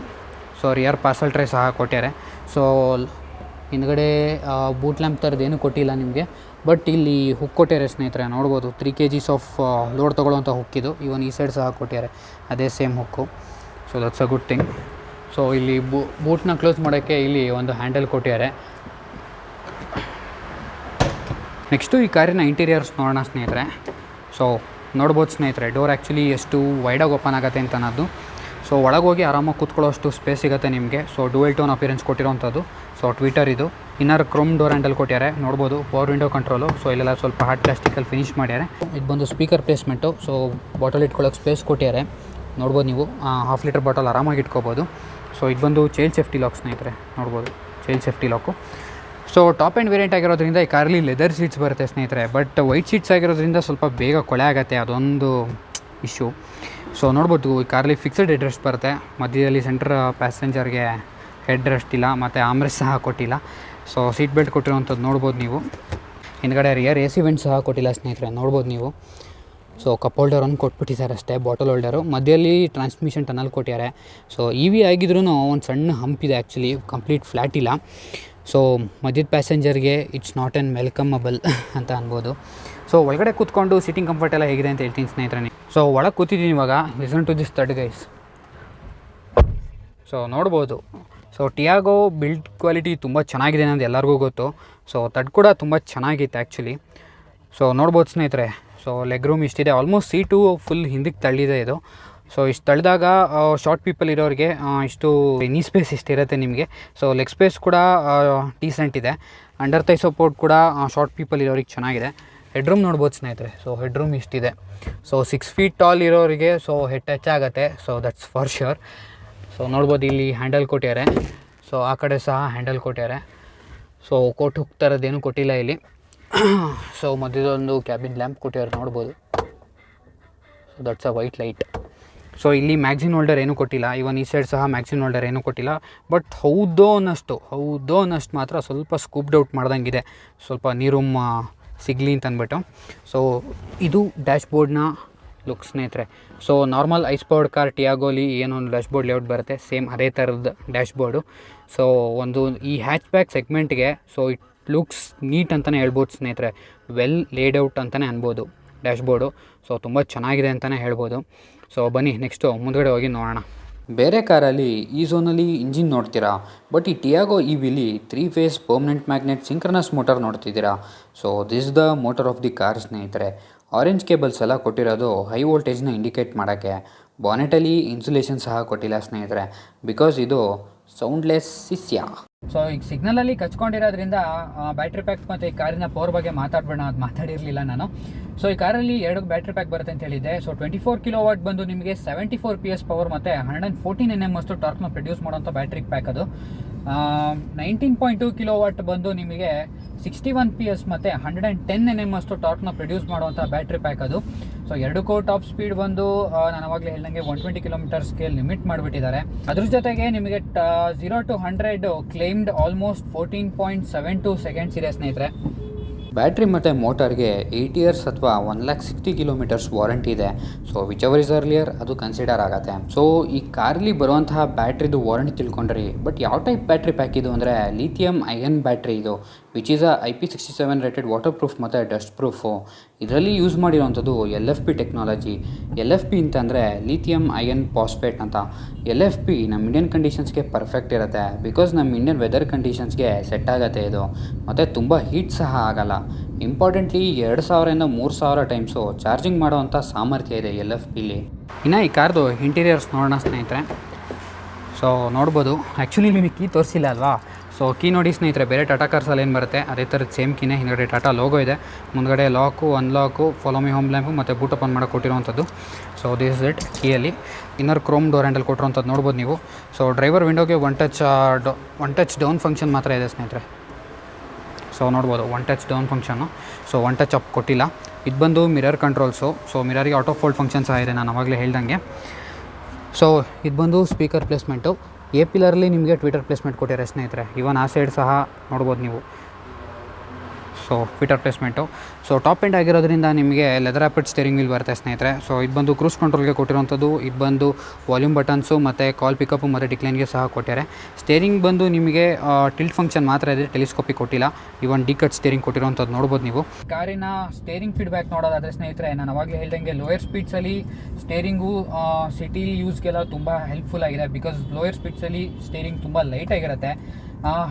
ಸೊ ರಿಯರ್ ಪಾರ್ಸಲ್ ಟ್ರೇ ಸಹ ಕೊಟ್ಟಿದ್ದಾರೆ. ಸೊ ಹಿಂದ್ಗಡೆ ಬೂಟ್ ಲ್ಯಾಂಪ್ ಥರದ್ದು ಏನೂ ಕೊಟ್ಟಿಲ್ಲ ನಿಮಗೆ. ಬಟ್ ಇಲ್ಲಿ ಹುಕ್ ಕೊಟ್ಟಿದ್ದಾರೆ ಸ್ನೇಹಿತರೆ, ನೋಡ್ಬೋದು 3 kgs ಆಫ್ ಲೋಡ್ ತೊಗೊಳ್ಳೋಂಥ ಹುಕ್ಕಿದು. ಇವನ್ ಈ ಸೈಡ್ ಸಹ ಕೊಟ್ಟಿದ್ದಾರೆ ಅದೇ same hook. So that's a good thing. So ಇಲ್ಲಿ ಬೂಟ್ನ ಕ್ಲೋಸ್ ಮಾಡೋಕ್ಕೆ ಇಲ್ಲಿ ಒಂದು ಹ್ಯಾಂಡಲ್ ಕೊಟ್ಟಿದ್ದಾರೆ. ನೆಕ್ಸ್ಟು ಈ ಕಾರಿನ ಇಂಟೀರಿಯರ್ಸ್ ನೋಡೋಣ ಸ್ನೇಹಿತರೆ. ಸೊ ನೋಡ್ಬೋದು ಸ್ನೇಹಿತರೆ, ಡೋರ್ ಆ್ಯಕ್ಚುಲಿ ಎಷ್ಟು ವೈಡಾಗಿ ಓಪನ್ ಆಗುತ್ತೆ ಅಂತ ಅನ್ನೋದು. ಸೊ ಒಳಗೋಗಿ ಆರಾಮಾಗಿ ಕೂತ್ಕೊಳ್ಳೋಷ್ಟು ಸ್ಪೇಸ್ ಸಿಗುತ್ತೆ ನಿಮಗೆ. ಸೊ ಡುವೆಲ್ ಟೋನ್ ಅಪಿಯರೆನ್ಸ್ ಕೊಟ್ಟಿರೋವಂಥದ್ದು. ಸೊ ಟ್ವಿಟರ್ ಇದು. ಇನ್ನರ್ ಕ್ರೋಮ್ ಡೋರ್ ಹ್ಯಾಂಡಲ್ ಕೊಟ್ಟಿದ್ದಾರೆ, ನೋಡ್ಬೋದು. Power window control. ಸೊ ಇಲ್ಲೆಲ್ಲ ಸ್ವಲ್ಪ ಹಾರ್ಡ್ ಪ್ಲಾಸ್ಟಿಕಲ್ಲಿ ಫಿನಿಷ್ ಮಾಡ್ಯಾರೆ. ಇದು ಬಂದು ಸ್ಪೀಕರ್ ಪ್ಲೇಸ್ಮೆಂಟು. ಸೊ ಬಾಟಲ್ ಇಟ್ಕೊಳ್ಳೋಕೆ ಸ್ಪೇಸ್ ಕೊಟ್ಟಿದ್ದಾರೆ, ನೋಡ್ಬೋದು ನೀವು. 1/2 ಲೀಟರ್ ಬಾಟಲ್ ಆರಾಮಾಗಿ ಇಟ್ಕೋಬೋದು. ಸೊ ಇದು ಬಂದು ಚೈಲ್ಡ್ ಸೇಫ್ಟಿ ಲಾಕ್ ಸ್ನೇಹಿತರೆ, ನೋಡ್ಬೋದು child safety lock. So top end variant ಆಗಿರೋದ್ರಿಂದ ಈ ಕಾರಲ್ಲಿ ಲೆದರ್ ಸೀಟ್ಸ್ ಬರುತ್ತೆ ಸ್ನೇಹಿತರೆ. ಬಟ್ ವೈಟ್ ಸೀಟ್ಸ್ ಆಗಿರೋದ್ರಿಂದ ಸ್ವಲ್ಪ ಬೇಗ ಕೊಳೆ ಆಗುತ್ತೆ, ಅದೊಂದು ಇಶ್ಯೂ. ಸೊ ನೋಡ್ಬೋದು ಈ ಕಾರಲ್ಲಿ ಫಿಕ್ಸ್ಡ್ ಹೆಡ್ ರೆಸ್ಟ್ ಬರುತ್ತೆ. ಮಧ್ಯದಲ್ಲಿ ಸೆಂಟ್ರ್ ಪ್ಯಾಸೆಂಜರ್ಗೆ ಹೆಡ್ ರೆಸ್ಟ್ ಇಲ್ಲ, ಮತ್ತು ಆಮ್ರೆಸ್ಟ್ ಸಹ ಕೊಟ್ಟಿಲ್ಲ. ಸೊ ಸೀಟ್ ಬೆಲ್ಟ್ ಕೊಟ್ಟಿರೋವಂಥದ್ದು ನೋಡ್ಬೋದು ನೀವು. ಹಿಂದ್ಗಡೆ ರಿಯರ್ AC ವೆಂಟ್ ಸಹ ಕೊಟ್ಟಿಲ್ಲ ಸ್ನೇಹಿತರೆ, ನೋಡ್ಬೋದು ನೀವು. ಸೊ ಕಪ್ ಹೋಲ್ಡರನ್ನು ಕೊಟ್ಬಿಟ್ಟಿದ್ದಾರೆ ಅಷ್ಟೇ, ಬಾಟಲ್ ಹೋಲ್ಡರು. ಮಧ್ಯದಲ್ಲಿ ಟ್ರಾನ್ಸ್ಮಿಷನ್ ಟನಲ್ ಕೊಟ್ಟಿದ್ದಾರೆ. ಸೊ EV ಆಗಿದ್ರೂ ಒಂದು ಸಣ್ಣ ಹಂಪಿದೆ ಆ್ಯಕ್ಚುಲಿ, ಕಂಪ್ಲೀಟ್ ಫ್ಲ್ಯಾಟ್ ಇಲ್ಲ. ಸೊ ಮಧ್ಯದ ಪ್ಯಾಸೆಂಜರ್ಗೆ ಇಟ್ಸ್ ನಾಟ್ ಆ್ಯನ್ ವೆಲ್ಕಮಬಲ್ ಅಂತ ಅನ್ಬೋದು. ಸೊ ಒಳಗಡೆ ಕೂತ್ಕೊಂಡು ಸೀಟಿಂಗ್ ಕಂಫರ್ಟ್ ಎಲ್ಲ ಹೇಗಿದೆ ಅಂತ ಹೇಳ್ತೀನಿ ಸ್ನೇಹಿತರೆ. ಸೊ ಒಳಗೆ ಕೂತಿದ್ದೀನಿ ಇವಾಗ. ಲಿಸನ್ ಟು ದಿಸ್ ಥರ್ಡ್ ಗೈಸ್. ಸೊ ನೋಡ್ಬೋದು. ಸೊ ಟಿಯಾಗೋ ಬಿಲ್ಡ್ ಕ್ವಾಲಿಟಿ ತುಂಬ ಚೆನ್ನಾಗಿದೆ ಅನ್ನೋದು ಎಲ್ಲರಿಗೂ ಗೊತ್ತು. ಸೊ ತಡ್ ಕೂಡ ತುಂಬ ಚೆನ್ನಾಗಿತ್ತು ಆ್ಯಕ್ಚುಲಿ. ಸೊ ನೋಡ್ಬೋದು ಸ್ನೇಹಿತರೆ. ಸೊ ಲೆಗ್ ರೂಮ್ ಇಷ್ಟಿದೆ. ಆಲ್ಮೋಸ್ಟ್ ಸೀಟು ಫುಲ್ ಹಿಂದಕ್ಕೆ ತಳ್ಳಿದೆ ಇದು. ಸೊ ಇಷ್ಟು ತಳ್ಳಿದಾಗ ಶಾರ್ಟ್ ಪೀಪಲ್ ಇರೋರಿಗೆ ಇಷ್ಟು ನೀ ಸ್ಪೇಸ್ ಇಷ್ಟಿರುತ್ತೆ ನಿಮಗೆ. ಸೊ ಲೆಗ್ ಸ್ಪೇಸ್ ಕೂಡ ಡೀಸೆಂಟ್ ಇದೆ. ಅಂಡರ್ ಥೈ ಸಪೋರ್ಟ್ ಕೂಡ ಶಾರ್ಟ್ ಪೀಪಲ್ ಇರೋರಿಗೆ ಚೆನ್ನಾಗಿದೆ. ಹೆಡ್ ರೂಮ್ ನೋಡ್ಬೋದು ಸ್ನೇಹಿತರೆ. ಸೊ ಹೆಡ್ ರೂಮ್ ಇಷ್ಟಿದೆ. ಸೊ 6 feet ಟಾಲ್ ಇರೋರಿಗೆ ಸೊ ಹೆಡ್ ಟಚ್ ಆಗುತ್ತೆ. So that's for sure. So ನೋಡ್ಬೋದು ಇಲ್ಲಿ ಹ್ಯಾಂಡಲ್ ಕೊಟ್ಟಿದ್ದಾರೆ. ಸೊ ಆ ಕಡೆ ಸಹ ಹ್ಯಾಂಡಲ್ ಕೊಟ್ಟಿದ್ದಾರೆ. ಸೊ ಕೋಟ್ ಹುಕ್ ಥರದ್ದೇನು ಕೊಟ್ಟಿಲ್ಲ ಇಲ್ಲಿ. ಸೊ ಮಧ್ಯದೊಂದು ಕ್ಯಾಬಿನ್ ಲ್ಯಾಂಪ್ ಕೊಟ್ಟಿದ್ದಾರೆ, ನೋಡ್ಬೋದು. So that's a white light. So ಇಲ್ಲಿ ಮ್ಯಾಗ್ಝಿನ್ ಹೋಲ್ಡರ್ ಏನೂ ಕೊಟ್ಟಿಲ್ಲ. ಇವನ್ ಈ ಸೈಡ್ ಸಹ ಮ್ಯಾಗ್ಝಿನ್ ಹೋಲ್ಡರ್ ಏನೂ ಕೊಟ್ಟಿಲ್ಲ. ಬಟ್ ಹೌದೋ ಅನ್ನಷ್ಟು ಮಾತ್ರ ಸ್ವಲ್ಪ ಸ್ಕೂಪ್ಡ್ ಔಟ್ ಮಾಡ್ದಂಗಿದೆ, ಸ್ವಲ್ಪ ನೀರುಮ್ ಸಿಗಲಿ ಅಂತ ಅಂದ್ಬಿಟ್ಟು. ಸೊ ಇದು ಡ್ಯಾಶ್ ಬೋರ್ಡ್ನ ಲುಕ್ ಸ್ನೇಹಿತರೆ. So normal ICE powered car ಟಿಯಾಗೋಲಿ ಏನೊಂದು ಡ್ಯಾಶ್ ಬೋರ್ಡ್ ಲೇಔಟ್ ಬರುತ್ತೆ, ಸೇಮ್ ಅದೇ ಥರದ್ದು ಡ್ಯಾಶ್ ಬೋರ್ಡು. ಸೊ ಒಂದು ಈ ಹ್ಯಾಚ್ ಬ್ಯಾಕ್ ಸೆಗ್ಮೆಂಟ್ಗೆ ಸೊ ಇಟ್ ಲುಕ್ಸ್ ನೀಟ್ ಅಂತಲೇ ಹೇಳ್ಬೋದು ಸ್ನೇಹಿತರೆ. ವೆಲ್ ಲೇಡ್ ಔಟ್ ಅಂತಲೇ ಅನ್ಬೋದು ಡ್ಯಾಶ್ಬೋರ್ಡು. ಸೊ ತುಂಬ ಚೆನ್ನಾಗಿದೆ ಅಂತಲೇ ಹೇಳ್ಬೋದು. ಸೊ ಬನ್ನಿ ನೆಕ್ಸ್ಟು ಮುಂದ್ಗಡೆ ಹೋಗಿ ನೋಡೋಣ. ಬೇರೆ ಕಾರಲ್ಲಿ ಈ ಝೋನಲ್ಲಿ ಇಂಜಿನ್ ನೋಡ್ತೀರಾ, ಬಟ್ ಈ ಟಿಯಾಗೋ ಈ ವಿಲಿ 3 phase permanent magnet synchronous motor ನೋಡ್ತಿದ್ದೀರಾ. So this the motor of the car ಸ್ನೇಹಿತರೆ. ಆರೆಂಜ್ ಕೇಬಲ್ಸ್ ಎಲ್ಲ ಕೊಟ್ಟಿರೋದು ಹೈ ವೋಲ್ಟೇಜ್ನ ಇಂಡಿಕೇಟ್ ಮಾಡೋಕ್ಕೆ. ಬಾನೆಟಲ್ಲಿ ಇನ್ಸುಲೇಷನ್ ಸಹ ಕೊಟ್ಟಿಲ್ಲ ಸ್ನೇಹಿತರೆ, ಬಿಕಾಸ್ ಇದು ಸೌಂಡ್ಲೆಸ್ ಸಿಸ್ಯಾ. ಸೊ ಈಗ ಸಿಗ್ನಲಲ್ಲಿ ಕಚ್ಕೊಂಡಿರೋದ್ರಿಂದ ಬ್ಯಾಟ್ರಿ ಪ್ಯಾಕ್ ಮತ್ತು ಈ ಕಾರಿನ ಪವರ್ ಬಗ್ಗೆ ಮಾತಾಡಬೇಡ, ಅದು ಮಾತಾಡಿರಲಿಲ್ಲ ನಾನು. ಸೊ ಈ ಕಾರಲ್ಲಿ 2 ಬ್ಯಾಟ್ರಿ ಪ್ಯಾಕ್ ಬರುತ್ತೆ ಅಂತ ಹೇಳಿದ್ದೆ. ಸೊ 24 kW ಬಂದು ನಿಮಗೆ 74 PS ಪವರ್ ಮತ್ತು 114 Nm ಅಷ್ಟು ಟಾರ್ಕ್ನ ಪ್ರೊಡ್ಯೂಸ್ ಮಾಡೋಂಥ ಬ್ಯಾಟ್ರಿ ಪ್ಯಾಕ್ ಅದು. 19.2 kW ಬಂದು ನಿಮಗೆ 61 PS ಮತ್ತು 110 Nm ಅಷ್ಟು ಟಾರ್ಕ್ನ ಪ್ರೊಡ್ಯೂಸ್ ಮಾಡುವಂಥ ಬ್ಯಾಟ್ರಿ ಪ್ಯಾಕ್ ಅದು. ಸೊ ಎರಡಕ್ಕೂ ಟಾಪ್ ಸ್ಪೀಡ್ ಬಂದು ನಾನು ಅವಾಗಲೇ ಹೇಳ್ದಂಗೆ 120 km/h ಲಿಮಿಟ್ ಮಾಡಿಬಿಟ್ಟಿದ್ದಾರೆ. ಅದ್ರ ಜೊತೆಗೆ ನಿಮಗೆ 0 to 100 ಕ್ಲೇಮ್ಡ್ ಆಲ್ಮೋಸ್ಟ್ 14.72 ಸೆಕೆಂಡ್ಸ್ ಇದೆ ಸ್ನೇಹಿತರೆ. ಬ್ಯಾಟ್ರಿ ಮತ್ತು ಮೋಟರ್ಗೆ 8 years ಅಥವಾ 160 km ವಾರಂಟಿ ಇದೆ. So which ever is earlier ಅದು ಕನ್ಸಿಡರ್ ಆಗುತ್ತೆ. ಸೊ ಈ ಕಾರಲ್ಲಿ ಬರುವಂತಹ ಬ್ಯಾಟ್ರಿದು ವಾರಂಟಿ ತಿಳ್ಕೊಂಡ್ರಿ. ಬಟ್ ಯಾವ ಟೈಪ್ ಬ್ಯಾಟ್ರಿ ಪ್ಯಾಕ್ ಇದು ಅಂದರೆ ಲಿಥಿಯಂ ಅಯನ್ ಬ್ಯಾಟ್ರಿ ಇದು, which is IP67 rated water proof ಮತ್ತು ಡಸ್ಟ್ ಪ್ರೂಫು. ಇದರಲ್ಲಿ ಯೂಸ್ ಮಾಡಿರೋವಂಥದ್ದು LFP ಟೆಕ್ನಾಲಜಿ. LFP ಅಂತಂದರೆ ಲಿಥಿಯಂ ಅಯನ್ ಫಾಸ್ಫೇಟ್ ಅಂತ. LFP ನಮ್ಮ ಇಂಡಿಯನ್ ಕಂಡೀಷನ್ಸ್ಗೆ ಪರ್ಫೆಕ್ಟ್ ಇರುತ್ತೆ, ಬಿಕಾಸ್ ನಮ್ಮ ಇಂಡಿಯನ್ ವೆದರ್ ಕಂಡೀಷನ್ಸ್ಗೆ ಸೆಟ್ ಆಗುತ್ತೆ ಇದು, ಮತ್ತು ತುಂಬ ಹೀಟ್ ಸಹ ಆಗಲ್ಲ. ಇಂಪಾರ್ಟೆಂಟ್ಲಿ 2000 ಇಂದ 3000 ಟೈಮ್ಸು ಚಾರ್ಜಿಂಗ್ ಮಾಡೋವಂಥ ಸಾಮರ್ಥ್ಯ ಇದೆ LFPಲಿ. ಇನ್ನು ಈ ಕಾರ್ದು ಇಂಟೀರಿಯರ್ಸ್ ನೋಡೋಣ ಸ್ನೇಹಿತರೆ. ಸೊ ನೋಡ್ಬೋದು, ಆ್ಯಕ್ಚುಲಿ ನಿಮಗೆ ಕೀ ತೋರಿಸಿಲ್ಲ ಅಲ್ವಾ. ಸೊ ಕೀ ನೋಡಿ ಸ್ನೇಹಿತರೆ, ಬೇರೆ ಟಾಟಾ ಕಾರ್ಸಲ್ಲಿ ಏನು ಬರುತ್ತೆ ಅದೇ ಥರದ ಸೇಮ್ ಕೀನೇ. ಹಿಂದ್ಗಡೆ ಟಾಟಾ ಲೋಗೋ ಇದೆ, ಮುಂದ್ಗಡೆ lock, unlock, follow me home lamp ಮತ್ತು ಬೂಟ್ ಓಪನ್ ಮಾಡೋಕೆ ಕೊಟ್ಟಿರುವಂಥದ್ದು. So this is it. ಕೀಯಲ್ಲಿ ಇನ್ನರ್ ಕ್ರೋಮ್ ಡೋರ್ ಹ್ಯಾಂಡಲ್ ಕೊಟ್ಟಿರೋಂಥದ್ದು ನೋಡ್ಬೋದು ನೀವು. ಸೊ ಡ್ರೈವರ್ ವಿಂಡೋಗೆ ಒನ್ ಟಚ್ ಡೌನ್ ಫಂಕ್ಷನ್ ಮಾತ್ರ ಇದೆ ಸ್ನೇಹಿತರೆ. ಸೊ ನೋಡ್ಬೋದು, ಒನ್ ಟಚ್ ಡೌನ್ ಫಂಕ್ಷನ್ನು. ಸೊ ಒನ್ ಟಚ್ ಅಪ್ ಕೊಟ್ಟಿಲ್ಲ. ಇದು ಬಂದು ಮಿರರ್ ಕಂಟ್ರೋಲ್ಸು. ಸೊ ಮಿರರಿಗೆ ಆಟೋ ಫೋಲ್ಡ್ ಫಂಕ್ಷನ್ ಸಹ ಇದೆ, ನಾನು ಅವಾಗಲೇ ಹೇಳ್ದಂಗೆ. ಸೊ ಇದು ಬಂದು ಸ್ಪೀಕರ್ ಪ್ಲೇಸ್ಮೆಂಟು. ಎ ಪಿಲ್ಲರಲ್ಲಿ ನಿಮಗೆ ಟ್ವಿಟರ್ ಪ್ಲೇಸ್ಮೆಂಟ್ ಕೊಟ್ಟಿದ್ದಾರೆ ಸ್ನೇಹಿತರೆ. ಇವನ್ ಆ ಸೈಡ್ ಸಹ ನೋಡ್ಬೋದು ನೀವು. So Twitter placement. So top end ಆಗಿರೋದ್ರಿಂದ ನಿಮಗೆ ಲೆದರ್ ಆ್ಯಪಿಡ್ ಸ್ಟೇರಿಂಗ್ ವೀಲ್ ಬರುತ್ತೆ ಸ್ನೇಹಿತರೆ. ಸೊ ಇದು ಬಂದು ಕ್ರೂಸ್ ಕಂಟ್ರೋಲ್ಗೆ ಕೊಟ್ಟಿರೋಂಥದ್ದು. ಇದು ಬಂದು ವಾಲ್ಯೂಮ್ ಬಟನ್ಸು ಮತ್ತು ಕಾಲ್ ಪಿಕಪ್ಪು ಮತ್ತು ಡಿಕ್ಲೈನ್ಗೆ ಸಹ ಕೊಟ್ಟಿದ್ದಾರೆ. ಸ್ಟೇರಿಂಗ್ ಬಂದು ನಿಮಗೆ ಟಿಲ್ಟ್ ಫಂಕ್ಷನ್ ಮಾತ್ರ ಇದೆ, ಟೆಲಿಸ್ಕೋಪಿಕ್ ಕೊಟ್ಟಿಲ್ಲ. ಇವನ್ ಡಿಕಟ್ ಸ್ಟೇರಿಂಗ್ ಕೊಟ್ಟಿರೋಂಥದ್ದು ನೋಡ್ಬೋದು ನೀವು. ಕಾರಿನ ಸ್ಟೇರಿಂಗ್ ಫೀಡ್ಬ್ಯಾಕ್ ನೋಡೋದಾದರೆ ಸ್ನೇಹಿತರೆ, ನಾನು ಅವಾಗಲೇ ಹೇಳ್ದಂಗೆ ಲೋಯರ್ ಸ್ಪೀಡ್ಸಲ್ಲಿ ಸ್ಟೇರಿಂಗು ಸಿಟಿಲಿ ಯೂಸ್ಗೆಲ್ಲ ತುಂಬ ಹೆಲ್ಪ್ಫುಲ್ ಆಗಿದೆ, ಬಿಕಾಸ್ ಲೋಯರ್ ಸ್ಪೀಡ್ಸಲ್ಲಿ ಸ್ಟೇರಿಂಗ್ ತುಂಬ ಲೈಟಾಗಿರುತ್ತೆ.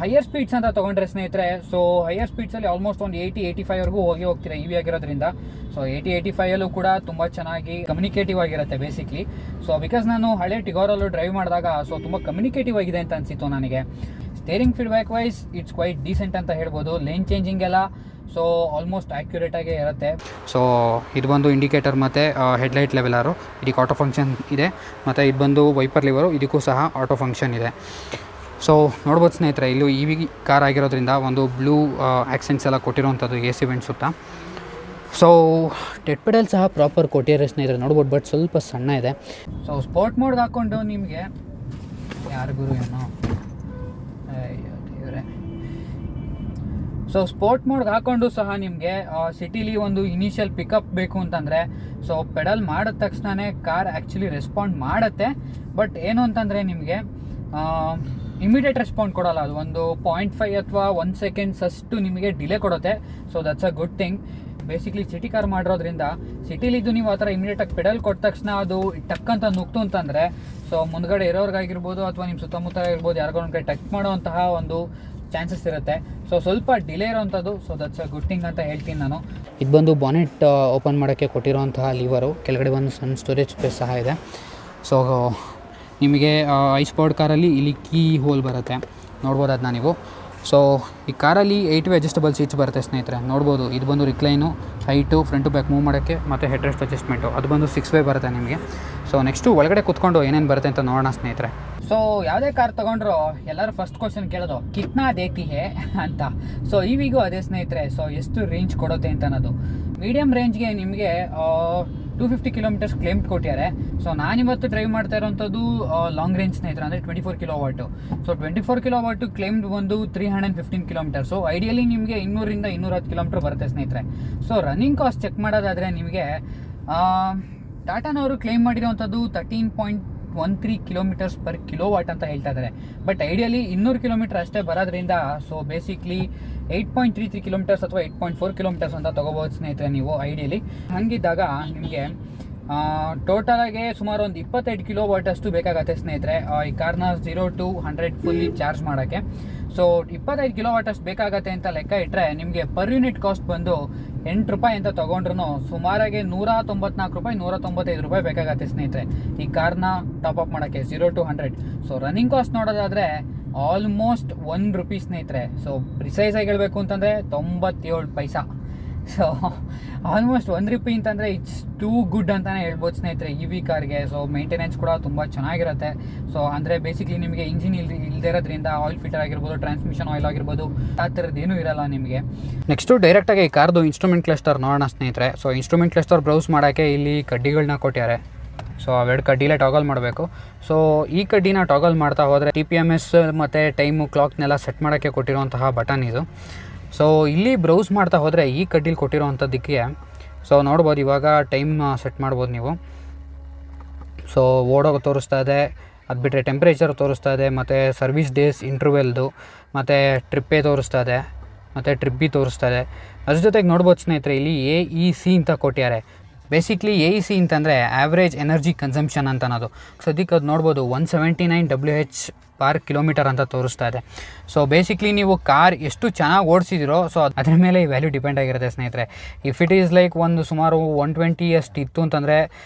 ಹೈಯರ್ ಸ್ಪೀಡ್ಸ್ ಅಂತ ತೊಗೊಂಡ್ರೆ ಸ್ನೇಹಿತರೆ, ಸೊ ಹೈಯರ್ ಸ್ಪೀಡ್ಸಲ್ಲಿ ಆಲ್ಮೋಸ್ಟ್ ಒಂದು 80-85ವರೆಗೂ ಹೋಗ್ತೀರಾ ಇವಿ ಆಗಿರೋದ್ರಿಂದ. ಸೊ 80-85ಯಲ್ಲೂ ಕೂಡ ತುಂಬ ಚೆನ್ನಾಗಿ ಕಮ್ಯುನಿಕೇಟಿವ್ ಆಗಿರುತ್ತೆ ಬೇಸಿಕ್ಲಿ. ಸೊ ಬಿಕಾಸ್ ನಾನು ಹಳೆ ಟಿಗೋರಲ್ಲೂ ಡ್ರೈವ್ ಮಾಡಿದಾಗ ಸೊ ತುಂಬ ಕಮ್ಯುನಿಕೇಟಿವ್ ಆಗಿದೆ ಅಂತ ಅನಿಸಿತ್ತು ನನಗೆ. Steering feedback wise it's quite decent ಅಂತ ಹೇಳ್ಬೋದು. ಲೇನ್ ಚೇಂಜಿಂಗ್ ಎಲ್ಲ ಸೊ ಆಲ್ಮೋಸ್ಟ್ ಆ್ಯಕ್ಯುರೇಟಾಗೇ ಇರುತ್ತೆ. ಸೊ ಇದು ಬಂದು ಇಂಡಿಕೇಟರ್ ಮತ್ತು ಹೆಡ್ಲೈಟ್ ಲೆವೆಲಾರು, ಇದಕ್ಕೆ ಆಟೋ ಫಂಕ್ಷನ್ ಇದೆ. ಮತ್ತು ಇದು ಬಂದು ವೈಪರ್ ಲಿವರು, ಇದಕ್ಕೂ ಸಹ ಆಟೋ ಫಂಕ್ಷನ್ ಇದೆ. ಸೊ ನೋಡ್ಬೋದು ಸ್ನೇಹಿತರೆ, ಇಲ್ಲೂ ಇ ವಿ ಕಾರ್ ಆಗಿರೋದ್ರಿಂದ ಒಂದು ಬ್ಲೂ ಆ್ಯಕ್ಸೆಂಟ್ಸ್ ಎಲ್ಲ ಕೊಟ್ಟಿರೋವಂಥದ್ದು AC ವೆಂಟ್ ಸುತ್ತ. ಸೊ ಡೆಡ್ ಪೆಡಲ್ ಸಹ ಪ್ರಾಪರ್ ಕೊಟ್ಟಿದ್ದಾರೆ ಸ್ನೇಹಿತರೆ, ನೋಡ್ಬೋದು. ಬಟ್ ಸ್ವಲ್ಪ ಸಣ್ಣ ಇದೆ. ಸೊ ಸ್ಪೋರ್ಟ್ ಮೋಡ್ಗೆ ಹಾಕ್ಕೊಂಡು ನಿಮಗೆ ಯಾರಿಗೂ ಏನೋ ದೇವರೇ. ಸೊ ಸ್ಪೋರ್ಟ್ ಮೋಡ್ಗೆ ಹಾಕ್ಕೊಂಡು ಸಹ ನಿಮಗೆ ಸಿಟಿಲಿ ಒಂದು ಇನಿಷಿಯಲ್ ಪಿಕಪ್ ಬೇಕು ಅಂತಂದರೆ ಸೊ ಪೆಡಲ್ ಮಾಡಿದ ತಕ್ಷಣವೇ ಕಾರ್ ಆ್ಯಕ್ಚುಲಿ ರೆಸ್ಪಾಂಡ್ ಮಾಡುತ್ತೆ. ಬಟ್ ಏನು ಅಂತಂದರೆ ನಿಮಗೆ ಇಮಿಡಿಯೇಟ್ ರೆಸ್ಪಾಂಡ್ ಕೊಡೋಲ್ಲ. ಅದು ಒಂದು 0.5 ಅಥವಾ 1 seconds ಅಷ್ಟು ನಿಮಗೆ ಡಿಲೇ ಕೊಡುತ್ತೆ. So that's a good thing. Basically city car ಮಾಡಿರೋದ್ರಿಂದ ಸಿಟಿಲಿದ್ದು ನೀವು ಆ ಥರ ಇಮಿಡಿಯೇಟಾಗಿ ಪೆಡಲ್ ಕೊಟ್ಟ ತಕ್ಷಣ ಅದು ಟಕ್ ಅಂತ ನುಗ್ತು ಅಂತಂದರೆ ಸೊ ಮುಂದ್ಗಡೆ ಇರೋರ್ಗಾಗಿರ್ಬೋದು ಅಥವಾ ನಿಮ್ಮ ಸುತ್ತಮುತ್ತ ಇರ್ಬೋದು ಯಾರಿಗೋ ಒಂದು ಕಡೆ ಟಚ್ ಮಾಡೋವಂತಹ ಒಂದು ಚಾನ್ಸಸ್ ಇರುತ್ತೆ. ಸೊ ಸ್ವಲ್ಪ ಡಿಲೇ ಇರೋವಂಥದ್ದು. So that's a good thing ಅಂತ ಹೇಳ್ತೀನಿ ನಾನು. ಇದು ಬಂದು ಬಾನೆಟ್ ಓಪನ್ ಮಾಡೋಕ್ಕೆ ಕೊಟ್ಟಿರೋವಂತಹ ಲಿವರು. ಕೆಳಗಡೆ ಒಂದು ಸಣ್ಣ ಸ್ಟೋರೇಜ್ ಸ್ಪೇಸ್ ಸಹ ಇದೆ. ಸೊ ನಿಮಗೆ ಐಸ್ ಪವರ್ಡ್ ಕಾರಲ್ಲಿ ಇಲ್ಲಿ ಕೀ ಹೋಲ್ ಬರುತ್ತೆ, ನೋಡ್ಬೋದು ಅದನ್ನ ನೀವು. ಸೊ ಈ ಕಾರಲ್ಲಿ 8 way ಅಡ್ಜಸ್ಟಬಲ್ ಸೀಟ್ಸ್ ಬರುತ್ತೆ ಸ್ನೇಹಿತರೆ, ನೋಡ್ಬೋದು. ಇದು ಬಂದು ರಿಕ್ಲೈನು, ಹೈಟು, ಫ್ರಂಟು ಬ್ಯಾಕ್ ಮೂವ್ ಮಾಡೋಕ್ಕೆ ಮತ್ತು ಹೆಡ್ ರೆಸ್ಟ್ ಅಡ್ಜಸ್ಟ್ಮೆಂಟು. ಅದು ಬಂದು 6 way ಬರುತ್ತೆ ನಿಮಗೆ. ಸೊ ನೆಕ್ಸ್ಟು ಒಳಗಡೆ ಕೂತ್ಕೊಂಡು ಏನೇನು ಬರುತ್ತೆ ಅಂತ ನೋಡೋಣ ಸ್ನೇಹಿತರೆ. ಸೊ ಯಾವುದೇ ಕಾರ್ ತೊಗೊಂಡ್ರು ಎಲ್ಲರೂ ಫಸ್ಟ್ ಕ್ವಶನ್ ಕೇಳೋದು ಕಿತ್ನಾ ದೇತಿ ಹೇ ಅಂತ. ಸೊ ಇವಿಗೂ ಅದೇ ಸ್ನೇಹಿತರೆ. ಸೊ ಎಷ್ಟು ರೇಂಜ್ ಕೊಡುತ್ತೆ ಅಂತ ಅನ್ನೋದು. ಮೀಡಿಯಮ್ ರೇಂಜ್ಗೆ ನಿಮಗೆ 250 km ಕ್ಲೇಮ್ ಕೊಟ್ಟಿದ್ದಾರೆ. ಸೊ ನಾನಿವತ್ತು ಡ್ರೈವ್ ಮಾಡ್ತಾ ಇರೋವಂಥದ್ದು ಲಾಂಗ್ ರೇಂಜ್ ಸ್ನೇಹಿತರೆ, ಅಂದರೆ 24 kW. ಸೊ 24 kW ಕ್ಲೇಮ್ಡ್ ಒಂದು 315 km. ಸೊ ಐಡಿಯಲಿ ನಿಮಗೆ 200 ಇಂದ 210 km ಬರುತ್ತೆ ಸ್ನೇಹಿತರೆ. ಸೊ ರನ್ನಿಂಗ್ ಕಾಸ್ಟ್ ಚೆಕ್ ಮಾಡೋದಾದರೆ ನಿಮಗೆ ಟಾಟಾನವರು ಕ್ಲೇಮ್ ಮಾಡಿರೋವಂಥದ್ದು 13.1 0.13 ಕಿಲೋಮೀಟರ್ಸ್ ಪರ್ ಕಿಲೋವಾಟ್ ಅಂತ ಹೇಳ್ತಾ ಇದ್ದಾರೆ. ಬಟ್ ಐಡಿಯಲಿ 200 ಕಿಲೋಮೀಟರ್ ಅಷ್ಟೇ ಬರೋದ್ರಿಂದ ಸೊ ಬೇಸಿಕ್ಲಿ 8.33 ಕಿಲೋಮೀಟರ್ಸ್ ಅಥವಾ 8.4 ಕಿಲೋಮೀಟರ್ಸ್ ಅಂತ ತೊಗೋಬೋದು ಸ್ನೇಹಿತರೆ ನೀವು ಐಡಿಯಲಿ. ಹಾಗಿದ್ದಾಗ ನಿಮಗೆ ಟೋಟಲಾಗೆ ಸುಮಾರು ಒಂದು 25 ಕಿಲೋವಾಟ್ ಅಷ್ಟು ಬೇಕಾಗತ್ತೆ ಸ್ನೇಹಿತರೆ ಈ ಕಾರ್ನ 0 to 100 ಫುಲ್ಲಿ ಚಾರ್ಜ್ ಮಾಡೋಕ್ಕೆ. ಸೊ 25 ಕಿಲೋವಾಟ್ ಅಷ್ಟು ಬೇಕಾಗತ್ತೆ ಅಂತ ಲೆಕ್ಕ ಇಟ್ಟರೆ ನಿಮಗೆ ಪರ್ ಯೂನಿಟ್ ಕಾಸ್ಟ್ ಬಂದು ₹8 ಅಂತ ತೊಗೊಂಡ್ರು ಸುಮಾರಾಗಿ ₹194 ₹195 ಬೇಕಾಗತ್ತೆ ಸ್ನೇಹಿತರೆ ಈ ಕಾರ್ನ ಟಾಪಪ್ ಮಾಡೋಕ್ಕೆ 0 to 100. ಸೊ ರನ್ನಿಂಗ್ ಕಾಸ್ಟ್ ನೋಡೋದಾದರೆ ಆಲ್ಮೋಸ್ಟ್ ₹1 ಸ್ನೇಹಿತರೆ. ಸೊ ಪ್ರಿಸೈಸಾಗಿ ಹೇಳಬೇಕು ಅಂತಂದರೆ 97 ಪೈಸಾ. ಸೊ ಆಲ್ಮೋಸ್ಟ್ ₹1 ಅಂತಂದರೆ ಇಟ್ಸ್ ಟೂ ಗುಡ್ ಅಂತಲೇ ಹೇಳ್ಬೋದು ಸ್ನೇಹಿತರೆ EV ಕಾರ್ಗೆ. ಸೊ ಮೇಂಟೆನೆನ್ಸ್ ಕೂಡ ತುಂಬ ಚೆನ್ನಾಗಿರುತ್ತೆ. ಸೊ ಅಂದರೆ ಬೇಸಿಕ್ಲಿ ನಿಮಗೆ ಇಂಜಿನ್ ಇಲ್ಲದೇ ಇರೋದ್ರಿಂದ ಆಯಿಲ್ ಫಿಲ್ಟರ್ ಆಗಿರ್ಬೋದು, ಟ್ರಾನ್ಸ್ಮಿಷನ್ ಆಯಿಲ್ ಆಗಿರ್ಬೋದು, ಆ ಥರದ್ದು ಏನೂ ಇರಲ್ಲ ನಿಮಗೆ. ನೆಕ್ಸ್ಟು ಡೈರೆಕ್ಟಾಗಿ ಈ ಕಾರ್ದು ಇನ್ಸ್ಟ್ರೂಮೆಂಟ್ ಕ್ಲಸ್ಟರ್ ನೋಡೋಣ ಸ್ನೇಹಿತರೆ. ಸೊ ಇನ್ಸ್ಟ್ರೂಮೆಂಟ್ ಕ್ಲಸ್ಟರ್ ಬ್ರೌಸ್ ಮಾಡೋಕ್ಕೆ ಇಲ್ಲಿ ಕಡ್ಡಿಗಳನ್ನ ಕೊಟ್ಟಿದ್ದಾರೆ. ಸೊ ಅವೆರಡು ಕಡ್ಡಿಲೇ ಟಾಗಲ್ ಮಾಡಬೇಕು. ಸೊ ಈ ಕಡ್ಡಿನ ಟಾಗಲ್ ಮಾಡ್ತಾ ಹೋದರೆ TPMS ಮತ್ತು ಟೈಮು ಕ್ಲಾಕ್ನೆಲ್ಲ ಸೆಟ್ ಮಾಡೋಕ್ಕೆ ಕೊಟ್ಟಿರುವಂತಹ ಬಟನ್ ಇದು. ಸೊ ಇಲ್ಲಿ ಬ್ರೌಸ್ ಮಾಡ್ತಾ ಹೋದರೆ ಈ ಕಡ್ಡಿಲಿ ಕೊಟ್ಟಿರೋವಂಥದ್ದಕ್ಕೆ ಸೊ ನೋಡ್ಬೋದು ಇವಾಗ ಟೈಮ್ ಸೆಟ್ ಮಾಡ್ಬೋದು ನೀವು. ಸೊ ಓಡೋಗೆ ತೋರಿಸ್ತಾ ಇದೆ, ಅದು ಬಿಟ್ಟರೆ ಟೆಂಪ್ರೇಚರ್ ತೋರಿಸ್ತಾ ಇದೆ, ಮತ್ತು ಸರ್ವಿಸ್ ಡೇಸ್ ಇಂಟರ್ವೆಲ್ದು, ಮತ್ತು ಟ್ರಿಪ್ಪೇ ತೋರಿಸ್ತಾ ಇದೆ, ಮತ್ತು ಟ್ರಿಪ್ ಬಿ ತೋರಿಸ್ತಾ ಇದೆ. ಅದ್ರ ಜೊತೆಗೆ ನೋಡ್ಬೋದು ಸ್ನೇಹಿತರೆ ಇಲ್ಲಿ AEC ಅಂತ ಕೊಟ್ಟಿದ್ದಾರೆ. ಬೇಸಿಕ್ಲಿ AEC ಅಂತಂದರೆ ಆ್ಯಾವ್ರೇಜ್ ಎನರ್ಜಿ ಕನ್ಸಂಪ್ಷನ್ ಅಂತ ಅನ್ನೋದು. ಸದ್ಯಕ್ಕೆ ಅದು ನೋಡ್ಬೋದು 179 Wh/km ಅಂತ ತೋರಿಸ್ತಾ ಇದೆ. ಸೊ ಬೇಸಿಕ್ಲಿ ನೀವು ಕಾರ್ ಎಷ್ಟು ಚೆನ್ನಾಗಿ ಓಡಿಸಿದಿರೋ ಸೊ ಅದ್ರ ಮೇಲೆ ಈ ವ್ಯಾಲ್ಯೂ ಡಿಪೆಂಡ್ ಆಗಿರುತ್ತೆ ಸ್ನೇಹಿತರೆ. ಇಫ್ ಇಟ್ ಈಸ್ ಲೈಕ್ ಒಂದು ಸುಮಾರು 120 ಅಷ್ಟು ಇತ್ತು ಅಂತಂದರೆ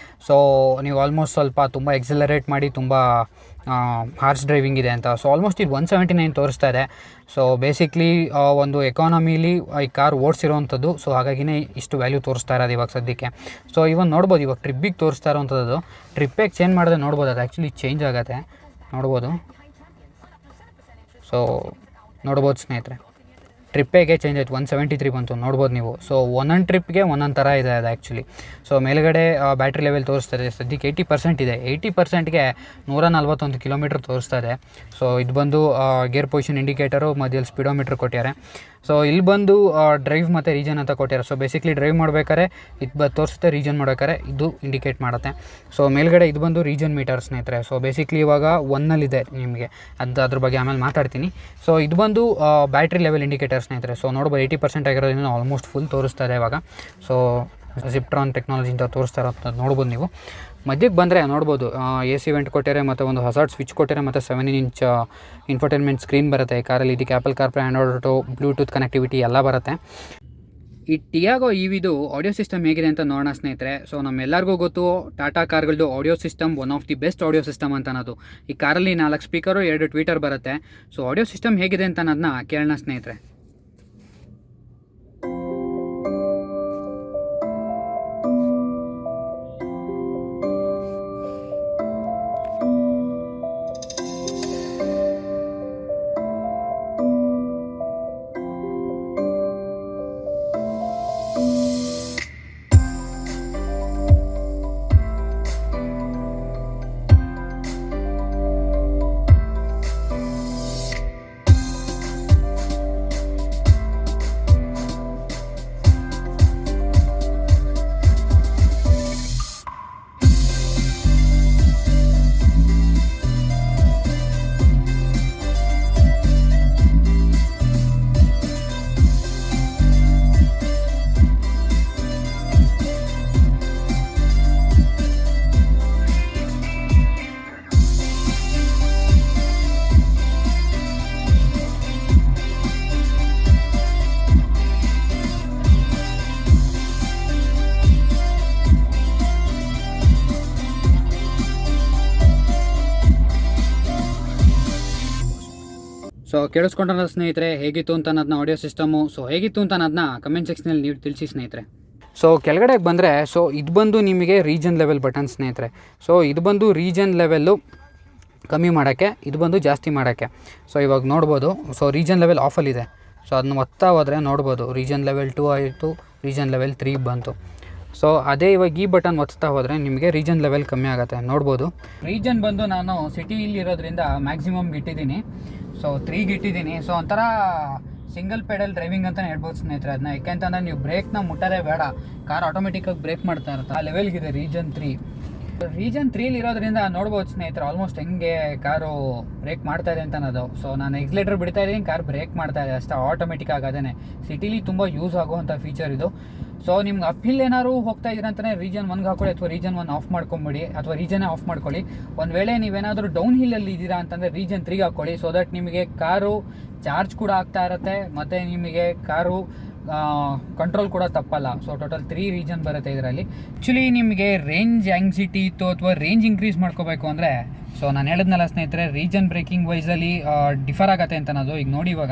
ಸೊ ನೀವು ಆಲ್ಮೋಸ್ಟ್ ಸ್ವಲ್ಪ ತುಂಬ ಎಕ್ಸಲರೇಟ್ ಮಾಡಿ ತುಂಬ ಹಾರ್ಸ್ ಡ್ರೈವಿಂಗ್ ಇದೆ ಅಂತ. ಸೊ ಆಲ್ಮೋಸ್ಟ್ ಇದು 179 ತೋರಿಸ್ತಾ ಇದೆ. ಸೊ ಬೇಸಿಕ್ಲಿ ಒಂದು ಎಕಾನಮಿಲಿ ಈ ಕಾರ್ ಓಡಿಸಿರೋವಂಥದ್ದು. ಸೊ ಹಾಗಾಗಿನೇ ಇಷ್ಟು ವ್ಯಾಲ್ಯೂ ತೋರಿಸ್ತಾ ಇರೋದು ಇವಾಗ ಸದ್ಯಕ್ಕೆ. ಸೊ ಇವನ್ ನೋಡ್ಬೋದು ಇವಾಗ ಟ್ರಿಪ್ಪಿಗೆ ತೋರಿಸ್ತಾ ಇರೋವಂಥದ್ದು. ಟ್ರಿಪ್ಪಿಗೆ ಚೇಂಜ್ ಮಾಡಿದ್ರೆ ನೋಡ್ಬೋದು ಅದು ಆ್ಯಕ್ಚುಲಿ ಚೇಂಜ್ ಆಗುತ್ತೆ ನೋಡ್ಬೋದು. ಸೊ ನೋಡ್ಬೋದು ಸ್ನೇಹಿತರೆ ಟ್ರಿಪ್ಪೇಗೆ ಚೇಂಜ್ ಆಯಿತು 173 ಬಂತು ನೋಡ್ಬೋದು ನೀವು. ಸೊ ಒಂದೊಂದು ಟ್ರಿಪ್ಗೆ ಒಂದೊಂದು ಥರ ಇದೆ ಅದು ಆ್ಯಕ್ಚುಲಿ. ಸೊ ಮೇಲ್ಗಡೆ ಬ್ಯಾಟ್ರಿ ಲೆವೆಲ್ ತೋರಿಸ್ತಾ ಇದೆ, ಸದ್ಯಕ್ಕೆ 80% ಇದೆ. 80%ಗೆ 141 ಕಿಲೋಮೀಟ್ರ್ ತೋರಿಸ್ತಾ ಇದೆ. ಸೊ ಇದು ಬಂದು ಗೇರ್ ಪೊಸಿಷನ್ ಇಂಡಿಕೇಟರು, ಮಧ್ಯದಲ್ಲಿ ಸ್ಪೀಡೋಮೀಟ್ರ್ ಕೊಟ್ಟಿದ್ದಾರೆ. ಸೊ ಇಲ್ಲಿ ಬಂದು ಡ್ರೈವ್ ಮತ್ತು ರೀಜನ್ ಅಂತ ಕೊಟ್ಟಿದ್ದಾರೆ. ಸೊ ಬೇಸಿಕ್ಲಿ ಡ್ರೈವ್ ಮಾಡ್ಬೇಕಾದ್ರೆ ಇದು ತೋರಿಸುತ್ತೆ, ರೀಜನ್ ಮಾಡ್ಬೇಕಾದ್ರೆ ಇದು ಇಂಡಿಕೇಟ್ ಮಾಡುತ್ತೆ. ಸೊ ಮೇಲ್ಗಡೆ ಇದು ಬಂದು ರೀಜನ್ ಮೀಟರ್ ಸ್ನೇಹಿತರೆ. ಸೊ ಬೇಸಿಕ್ಲಿ ಇವಾಗ 1ನಲ್ಲಿದೆ ನಿಮಗೆ, ಅದ್ರ ಬಗ್ಗೆ ಆಮೇಲೆ ಮಾತಾಡ್ತೀನಿ. ಸೊ ಇದು ಬಂದು ಬ್ಯಾಟ್ರಿ ಲೆವೆಲ್ ಇಂಡಿಕೇಟರ್ ಸ್ನೇಹಿತರೆ. ಸೊ ನೋಡ್ಬೋದು 80% ಆಗಿರೋದ್ರಿಂದ ಆಲ್ಮೋಸ್ಟ್ ಫುಲ್ ತೋರಿಸ್ತಾ ಇದೆ ಇವಾಗ. ಸೊ ಜಿಪ್ಟ್ರಾನ್ ಟೆಕ್ನಾಲಜಿಯಿಂದ ತೋರಿಸ್ತಾ ಇರೋದು ನೋಡ್ಬೋದು ನೀವು. ಮಧ್ಯಕ್ಕೆ ಬಂದರೆ ನೋಡ್ಬೋದು AC ವೆಂಟ್ ಕೊಟ್ಟಿದ್ದಾರೆ, ಮತ್ತು ಒಂದು ಹಜಾರ್ಡ್ ಸ್ವಿಚ್ ಕೊಟ್ಟಿದ್ದಾರೆ, ಮತ್ತು 7 ಇಂಚ್ ಇನ್ಫೋಟೈನ್ಮೆಂಟ್ ಸ್ಕ್ರೀನ್ ಬರುತ್ತೆ ಈ ಕಾರಲ್ಲಿ. ಇದಕ್ಕೆ apple CarPlay, Android auto, Bluetooth connectivity ಎಲ್ಲ ಬರುತ್ತೆ. ಈ ಟಿಯಾಗೋ EVದು ಆಡಿಯೋ ಸಿಸ್ಟಮ್ ಹೇಗಿದೆ ಅಂತ ನೋಡೋಣ ಸ್ನೇಹಿತರೆ. ಸೊ ನಮ್ಮೆಲ್ಲರಿಗೂ ಗೊತ್ತು ಟಾಟಾ ಕಾರ್ಗಳದ್ದು audio system one of the best audio system ಅಂತ ಅನ್ನೋದು. ಈ ಕಾರಲ್ಲಿ 4 ಸ್ಪೀಕರು, 2 ಟ್ವೀಟರ್ ಬರುತ್ತೆ. ಸೊ ಆಡಿಯೋ ಸಿಸ್ಟಮ್ ಹೇಗಿದೆ ಅಂತ ಅನ್ನೋದನ್ನ ಕೇಳೋಣ ಸ್ನೇಹಿತರೆ. ಸೊ ಕೇಳಿಸ್ಕೊಂಡ್ರ ಸ್ನೇಹಿತರೆ ಹೇಗಿತ್ತು ಅಂತ ಅನ್ನೋದನ್ನ ಆಡಿಯೋ ಸಿಸ್ಟಮು. ಸೊ ಹೇಗಿತ್ತು ಅಂತ ಅನ್ನೋದನ್ನ ಕಮೆಂಟ್ ಸೆಕ್ಷನಲ್ಲಿ ನೀವು ತಿಳಿಸಿ ಸ್ನೇಹಿತರೆ. ಸೊ ಕೆಳಗಡೆಗೆ ಬಂದರೆ ಸೊ ಇದು ಬಂದು ನಿಮಗೆ ರೀಜನ್ ಲೆವೆಲ್ ಬಟನ್ ಸ್ನೇಹಿತರೆ. ಸೊ ಇದು ಬಂದು ರೀಜನ್ ಲೆವೆಲ್ಲು ಕಮ್ಮಿ ಮಾಡೋಕ್ಕೆ, ಇದು ಬಂದು ಜಾಸ್ತಿ ಮಾಡೋಕ್ಕೆ. ಸೊ ಇವಾಗ ನೋಡ್ಬೋದು ಸೊ ರೀಜನ್ ಲೆವೆಲ್ ಆಫಲ್ಲಿದೆ. ಸೊ ಅದನ್ನ ಒತ್ತಾ ಹೋದರೆ ನೋಡ್ಬೋದು ರೀಜನ್ ಲೆವೆಲ್ 2 ಆಯಿತು, ರೀಜನ್ ಲೆವೆಲ್ 3 ಬಂತು. ಸೊ ಅದೇ ಇವಾಗ ಈ ಬಟನ್ ಒತ್ತಾ ಹೋದರೆ ನಿಮಗೆ ರೀಜನ್ ಲೆವೆಲ್ ಕಮ್ಮಿ ಆಗುತ್ತೆ ನೋಡ್ಬೋದು. ರೀಜನ್ ಬಂದು ನಾನು ಸಿಟಿಯಲ್ಲಿ ಇರೋದ್ರಿಂದ ಮ್ಯಾಕ್ಸಿಮಮ್ಗೆ ಇಟ್ಟಿದ್ದೀನಿ. ಸೊ 3ಗೆ ಇಟ್ಟಿದ್ದೀನಿ. ಸೊ ಒಂಥರ ಸಿಂಗಲ್ ಪೆಡಲ್ ಡ್ರೈವಿಂಗ್ ಅಂತಲೇ ಹೇಳ್ಬೋದು ಸ್ನೇಹಿತರೆ ಅದನ್ನ. ಯಾಕೆಂತಂದರೆ ನೀವು ಬ್ರೇಕ್ನ ಮುಟ್ಟೋದೇ ಬೇಡ, ಕಾರ್ ಆಟೋಮೆಟಿಕ್ಕಾಗಿ ಬ್ರೇಕ್ ಮಾಡ್ತಾ ಇರುತ್ತೆ. ಆ ಲೆವೆಲ್ಗಿದೆ ರೀಜನ್ 3. ರೀಜನ್ 3 ಇರೋದ್ರಿಂದ ನೋಡ್ಬೋದು ಸ್ನೇಹಿತರೆ ಆಲ್ಮೋಸ್ಟ್ ಹೆಂಗೆ ಕಾರು ಬ್ರೇಕ್ ಮಾಡ್ತಾ ಇದೆ ಅಂತ ಅನ್ನೋದು. ಸೊ ನಾನು ಎಕ್ಸ್ಲೇಟರ್ ಬಿಡ್ತಾ ಇದ್ದೀನಿ, ಕಾರ್ ಬ್ರೇಕ್ ಮಾಡ್ತಾ ಇದೆ ಅಷ್ಟೇ, ಆಟೋಮೆಟಿಕ್ ಆಗೋದೇನೆ. ಸಿಟಿಲಿ ತುಂಬ ಯೂಸ್ ಆಗುವಂಥ ಫೀಚರ್ ಇದು. ಸೊ ನಿಮ್ಗೆ ಅಪ್ಹಿಲ್ ಏನಾದ್ರು ಹೋಗ್ತಾ ಇದ್ದೀರ ಅಂತಲೇ ರೀಜನ್ 1 ಹಾಕೊಳ್ಳಿ, ಅಥವಾ ರೀಜನ್ 1 ಆಫ್ ಮಾಡ್ಕೊಂಬಿಡಿ, ಅಥವಾ ರೀಜನ್ನೇ ಆಫ್ ಮಾಡ್ಕೊಳ್ಳಿ. ಒಂದು ವೇಳೆ ನೀವೇನಾದರೂ ಡೌನ್ ಹಿಲ್ಲಲ್ಲಿ ಇದ್ದೀರಾ ಅಂತಂದರೆ ರೀಜನ್ 3 ಹಾಕೊಳ್ಳಿ. ಸೊ ದಟ್ ನಿಮಗೆ ಕಾರು ಚಾರ್ಜ್ ಕೂಡ ಆಗ್ತಾ ಇರುತ್ತೆ, ಮತ್ತು ನಿಮಗೆ ಕಾರು ಕಂಟ್ರೋಲ್ ಕೂಡ ತಪ್ಪಲ್ಲ. ಸೊ ಟೋಟಲ್ 3 ರೀಜನ್ ಬರುತ್ತೆ ಇದರಲ್ಲಿ. ಆ್ಯಕ್ಚುಲಿ ನಿಮಗೆ ರೇಂಜ್ ಆ್ಯಂಗ್ಸಿಟಿ ಇತ್ತು ಅಥವಾ ರೇಂಜ್ ಇನ್ಕ್ರೀಸ್ ಮಾಡ್ಕೋಬೇಕು ಅಂದರೆ, ಸೊ ನಾನು ಹೇಳಿದ್ನಲ್ಲ ಸ್ನೇಹಿತರೆ, ರೀಜನ್ ಬ್ರೇಕಿಂಗ್ ವೈಸಲ್ಲಿ ಡಿಫರ್ ಆಗುತ್ತೆ ಅಂತ ಅನ್ನೋದು. ಈಗ ನೋಡಿ ಇವಾಗ,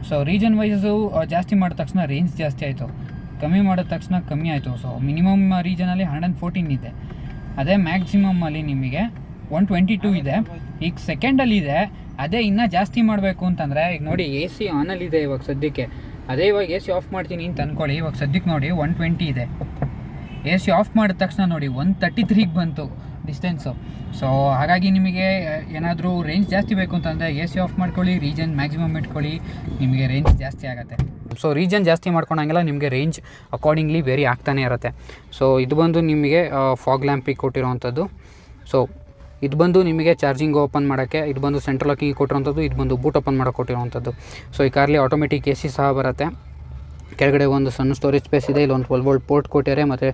ಸೊ ರೀಜನ್ ವೈಸು ಜಾಸ್ತಿ ಮಾಡಿದ ತಕ್ಷಣ ರೇಂಜ್ ಜಾಸ್ತಿ ಆಯಿತು, ಕಮ್ಮಿ ಮಾಡಿದ ತಕ್ಷಣ ಕಮ್ಮಿ ಆಯಿತು. ಸೊ ಮಿನಿಮಮ್ ರೀಜನಲ್ಲಿ 114 ಇದೆ, ಅದೇ ಮ್ಯಾಕ್ಸಿಮಮ್ಮಲ್ಲಿ ನಿಮಗೆ 122 ಇದೆ. ಈಗ ಸೆಕೆಂಡಲ್ಲಿ ಇದೆ, ಅದೇ ಇನ್ನೂ ಜಾಸ್ತಿ ಮಾಡಬೇಕು ಅಂತಂದರೆ ಈಗ ನೋಡಿ AC ಆನಲ್ಲಿದೆ ಇವಾಗ ಸದ್ಯಕ್ಕೆ. ಅದೇ ಇವಾಗ AC ಆಫ್ ಮಾಡ್ತೀನಿ ಅಂತ ಅಂದ್ಕೊಳ್ಳಿ, ಇವಾಗ ಸದ್ಯಕ್ಕೆ ನೋಡಿ 120 ಇದೆ. AC ಆಫ್ ಮಾಡಿದ ತಕ್ಷಣ ನೋಡಿ 133ಗೆ ಬಂತು ಡಿಸ್ಟೆನ್ಸು. ಸೊ ಹಾಗಾಗಿ ನಿಮಗೆ ಏನಾದರೂ ರೇಂಜ್ ಜಾಸ್ತಿ ಬೇಕು ಅಂತಂದರೆ AC ಆಫ್ ಮಾಡ್ಕೊಳ್ಳಿ, ರೀಜನ್ ಮ್ಯಾಕ್ಸಿಮಮ್ ಇಟ್ಕೊಳ್ಳಿ, ನಿಮಗೆ ರೇಂಜ್ ಜಾಸ್ತಿ ಆಗುತ್ತೆ. ಸೊ ರೀಜನ್ ಜಾಸ್ತಿ ಮಾಡ್ಕೊಳಂಗಿಲ್ಲ, ನಿಮಗೆ ರೇಂಜ್ ಅಕಾರ್ಡಿಂಗ್ಲಿ ವೇರಿ ಆಗ್ತಾನೆ ಇರುತ್ತೆ. ಸೊ ಇದು ಬಂದು ನಿಮಗೆ ಫಾಗ್ ಲ್ಯಾಂಪಿಗೆ ಕೊಟ್ಟಿರೋವಂಥದ್ದು. ಸೊ ಇದು ಬಂದು ನಿಮಗೆ ಚಾರ್ಜಿಂಗ್ ಓಪನ್ ಮಾಡೋಕ್ಕೆ, ಇದು ಬಂದು ಸೆಂಟ್ರಲ್ ಲಾಕಿಂಗ್ ಕೊಟ್ಟಿರೋವಂಥದ್ದು, ಇದು ಬಂದು ಬೂಟ್ ಓಪನ್ ಮಾಡೋಕ್ಕೆ ಕೊಟ್ಟಿರೋವಂಥದ್ದು. ಸೊ ಈ ಕಾರ್ಲಿ ಆಟೋಮೆಟಿಕ್ AC ಸಹ ಬರುತ್ತೆ. ಕೆಳಗಡೆ ಒಂದು ಸಣ್ಣ ಸ್ಟೋರೇಜ್ ಸ್ಪೇಸ್ ಇದೆ, ಇಲ್ಲೊಂದು 12 ವೋಲ್ಟ್ ಪೋರ್ಟ್ ಕೊಟ್ಟಿದ್ದಾರೆ, ಮತ್ತು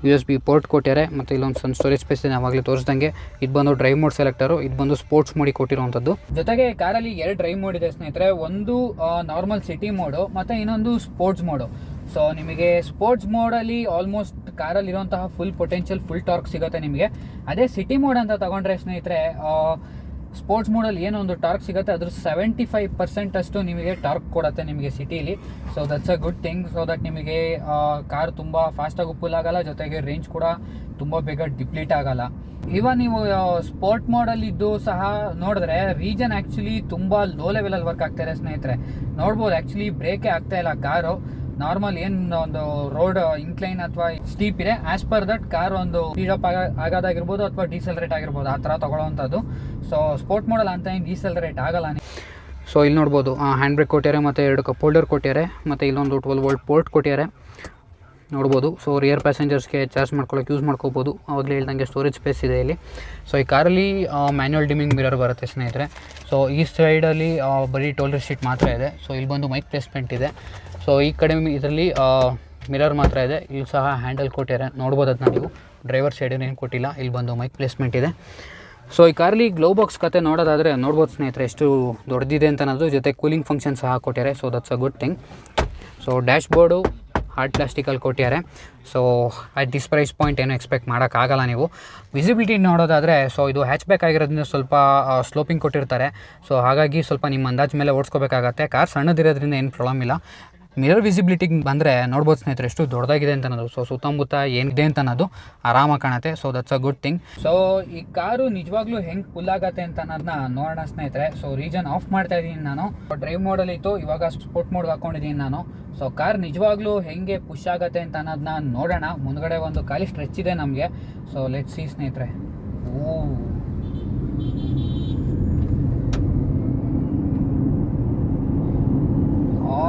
USB ಪೋರ್ಟ್ ಕೊಟ್ಟಿದ್ದಾರೆ, ಮತ್ತು ಇಲ್ಲೊಂದು ಸಣ್ಣ ಸ್ಟೋರೇಜ್ ಸ್ಪೇಸ್ ಇದೆ ಆವಾಗಲೇ ತೋರಿಸ್ದಂಗೆ. ಇದು ಬಂದು ಡ್ರೈವ್ ಮೋಡ್ ಸೆಲೆಕ್ಟರು, ಇದು ಬಂದು ಸ್ಪೋರ್ಟ್ಸ್ ಮೋಡಿಗೆ ಕೊಟ್ಟಿರುವಂಥದ್ದು. ಜೊತೆಗೆ ಕಾರಲ್ಲಿ 2 ಡ್ರೈವ್ ಮೋಡ್ ಇದೆ ಸ್ನೇಹಿತರೆ, ಒಂದು ನಾರ್ಮಲ್ ಸಿಟಿ ಮೋಡು ಮತ್ತು ಇನ್ನೊಂದು ಸ್ಪೋರ್ಟ್ಸ್ ಮೋಡು. ಸೊ ನಿಮಗೆ ಸ್ಪೋರ್ಟ್ಸ್ ಮೋಡಲ್ಲಿ ಆಲ್ಮೋಸ್ಟ್ ಕಾರಲ್ಲಿರುವಂತಹ ಫುಲ್ ಪೊಟೆನ್ಷಿಯಲ್, ಫುಲ್ ಟಾರ್ಕ್ ಸಿಗುತ್ತೆ ನಿಮಗೆ. ಅದೇ ಸಿಟಿ ಮೋಡ್ ಅಂತ ತಗೊಂಡ್ರೆ ಸ್ನೇಹಿತರೆ, ಸ್ಪೋರ್ಟ್ಸ್ ಮೋಡಲ್ಲಿ ಏನೊಂದು ಟಾರ್ಕ್ ಸಿಗುತ್ತೆ ಅದ್ರ 75% ಅಷ್ಟು ನಿಮಗೆ ಟಾರ್ಕ್ ಕೊಡುತ್ತೆ ನಿಮಗೆ ಸಿಟಿಲಿ. So that's a good thing. So that ನಿಮಗೆ ಕಾರ್ ತುಂಬ ಫಾಸ್ಟಾಗಿ ಫುಲ್ ಆಗಲ್ಲ, ಜೊತೆಗೆ ರೇಂಜ್ ಕೂಡ ತುಂಬ ಬೇಗ ಡಿಪ್ಲೀಟ್ ಆಗಲ್ಲ. ಇವನ್ ನೀವು ಸ್ಪೋರ್ಟ್ ಮೋಡಲ್ಲಿದ್ದು ಸಹ ನೋಡಿದ್ರೆ ರೀಜನ್ ಆ್ಯಕ್ಚುಲಿ ತುಂಬ ಲೋ ಲೆವೆಲಲ್ಲಿ ವರ್ಕ್ ಆಗ್ತಾಯಿದೆ ಸ್ನೇಹಿತರೆ. ನೋಡ್ಬೋದು ಆ್ಯಕ್ಚುಲಿ ಬ್ರೇಕೇ ಆಗ್ತಾಯಿಲ್ಲ ಕಾರು. ನಾರ್ಮಲ್ ಏನು ಒಂದು ರೋಡ್ ಇನ್ಕ್ಲೈನ್ ಅಥವಾ ಸ್ಟೀಪ್ ಇದೆ, ಆಸ್ ಪರ್ ದಟ್ ಕಾರ್ ಒಂದು ಸ್ಪೀಡಪ್ ಆಗೋದಾಗಿರ್ಬೋದು ಅಥವಾ ಡೀಸೆಲರೇಟ್ ಆಗಿರ್ಬೋದು, ಆ ಥರ ತೊಗೊಳ್ಳೋವಂಥದ್ದು. ಸೊ ಸ್ಪೋರ್ಟ್ ಮಾಡಲ್ ಅಂತ ಏನು ಡೀಸೆಲರೇಟ್ ಆಗಲ್ಲ. ಸೊ ಇಲ್ಲಿ ನೋಡ್ಬೋದು ಹ್ಯಾಂಡ್ ಬ್ರೇಕ್ ಕೊಟ್ಟಿದ್ದಾರೆ, ಮತ್ತು 2 ಕಪ್ ಹೋಲ್ಡರ್ ಕೊಟ್ಟಿದ್ದಾರೆ, ಮತ್ತು ಇಲ್ಲೊಂದು 12 ವೋಲ್ಟ್ ಪೋರ್ಟ್ ಕೊಟ್ಟಿದ್ದಾರೆ ನೋಡ್ಬೋದು. ಸೊ ರಿಯರ್ ಪ್ಯಾಸೆಂಜರ್ಸ್ಗೆ ಚಾರ್ಜ್ ಮಾಡ್ಕೊಳ್ಳೋಕೆ ಯೂಸ್ ಮಾಡ್ಕೋಬೋದು. ಆವಾಗಲೇ ಹೇಳ್ದಂಗೆ ಸ್ಟೋರೇಜ್ ಸ್ಪೇಸ್ ಇದೆ ಇಲ್ಲಿ. ಸೊ ಈ ಕಾರಲ್ಲಿ ಮ್ಯಾನ್ಯುವಲ್ ಡಿಮ್ಮಿಂಗ್ ಮಿರರ್ ಬರುತ್ತೆ ಸ್ನೇಹಿತರೆ. ಸೊ ಈ ಸೈಡಲ್ಲಿ ಬರೀ ಟೋಲ್ಡರ್ ಶೀಟ್ ಮಾತ್ರ ಇದೆ. ಸೊ ಇಲ್ಲಿ ಬಂದು ಮೈಕ್ ಪ್ಲೇಸ್ಮೆಂಟ್ ಇದೆ. ಸೊ ಈ ಕಡೆ ಇದರಲ್ಲಿ ಮಿರರ್ ಮಾತ್ರ ಇದೆ. ಇಲ್ಲಿ ಸಹ ಹ್ಯಾಂಡಲ್ ಕೊಟ್ಟಿದ್ದಾರೆ, ನೋಡ್ಬೋದು ಅದನ್ನ ನೀವು. ಡ್ರೈವರ್ ಸೈಡ್ ಏನು ಕೊಟ್ಟಿಲ್ಲ, ಇಲ್ಲಿ ಬಂದು ಮೈಕ್ ಪ್ಲೇಸ್ಮೆಂಟ್ ಇದೆ. ಸೊ ಈ ಕಾರಲ್ಲಿ ಗ್ಲೋ ಬಾಕ್ಸ್ ಕತೆ ನೋಡೋದಾದರೆ ನೋಡ್ಬೋದು ಸ್ನೇಹಿತರೆ ಎಷ್ಟು ದೊಡ್ಡದಿದೆ ಅಂತ ಅನ್ನೋದು. ಜೊತೆ ಕೂಲಿಂಗ್ ಫಂಕ್ಷನ್ ಸಹ ಕೊಟ್ಟಿದ್ದಾರೆ. So that's a good thing. So dashboard hard ಪ್ಲಾಸ್ಟಿಕಲ್ಲಿ ಕೊಟ್ಟಿದ್ದಾರೆ. So at this price point ಏನೂ ಎಕ್ಸ್ಪೆಕ್ಟ್ ಮಾಡೋಕ್ಕಾಗಲ್ಲ ನೀವು. ವಿಸಿಬಿಲಿಟಿ ನೋಡೋದಾದರೆ, ಸೊ ಇದು ಹ್ಯಾಚ್ ಬ್ಯಾಕ್ ಆಗಿರೋದ್ರಿಂದ ಸ್ವಲ್ಪ ಸ್ಲೋಪಿಂಗ್ ಕೊಟ್ಟಿರ್ತಾರೆ. ಸೊ ಹಾಗಾಗಿ ಸ್ವಲ್ಪ ನಿಮ್ಮ ಅಂದಾಜು ಮೇಲೆ ಓಡಿಸ್ಕೋಬೇಕಾಗತ್ತೆ. ಕಾರ್ ಸಣ್ಣದಿರೋದ್ರಿಂದ ಏನು ಪ್ರಾಬ್ಲಮ್ ಇಲ್ಲ. ಮಿರರ್ ವಿಸಿಬಿಲಿಟಿಗೆ ಬಂದರೆ ನೋಡ್ಬೋದು ಸ್ನೇಹಿತರೆ ಎಷ್ಟು ದೊಡ್ಡದಾಗಿದೆ ಅಂತ ಅನ್ನೋದು. ಸೊ ಸುತ್ತಮುತ್ತ ಏನಿದೆ ಅಂತ ಅನ್ನೋದು ಆರಾಮಾಗಿ ಕಾಣುತ್ತೆ. So that's a good thing. So ಈ ಕಾರು ನಿಜವಾಗ್ಲೂ ಹೆಂಗೆ ಫುಲ್ ಆಗತ್ತೆ ಅಂತ ಅನ್ನೋದನ್ನ ನೋಡೋಣ ಸ್ನೇಹಿತರೆ. ಸೊ ರೀಜನ್ ಆಫ್ ಮಾಡ್ತಾ ಇದ್ದೀನಿ ನಾನು. ಡ್ರೈವ್ ಮೋಡಲ್ಲಿ ಇತ್ತು, ಇವಾಗ ಸ್ಪೋರ್ಟ್ ಮೋಡ್ಗೆ ಹಾಕೊಂಡಿದ್ದೀನಿ ನಾನು. ಸೊ ಕಾರ್ ನಿಜವಾಗ್ಲೂ ಹೆಂಗೆ ಪುಷ್ ಆಗತ್ತೆ ಅಂತ ಅನ್ನೋದನ್ನ ನೋಡೋಣ. ಮುಂದ್ಗಡೆ ಒಂದು ಖಾಲಿ ಸ್ಟ್ರೆಚ್ ಇದೆ ನಮಗೆ. ಸೊ ಲೆಟ್ಸ್ ಸಿ ಸ್ನೇಹಿತರೆ.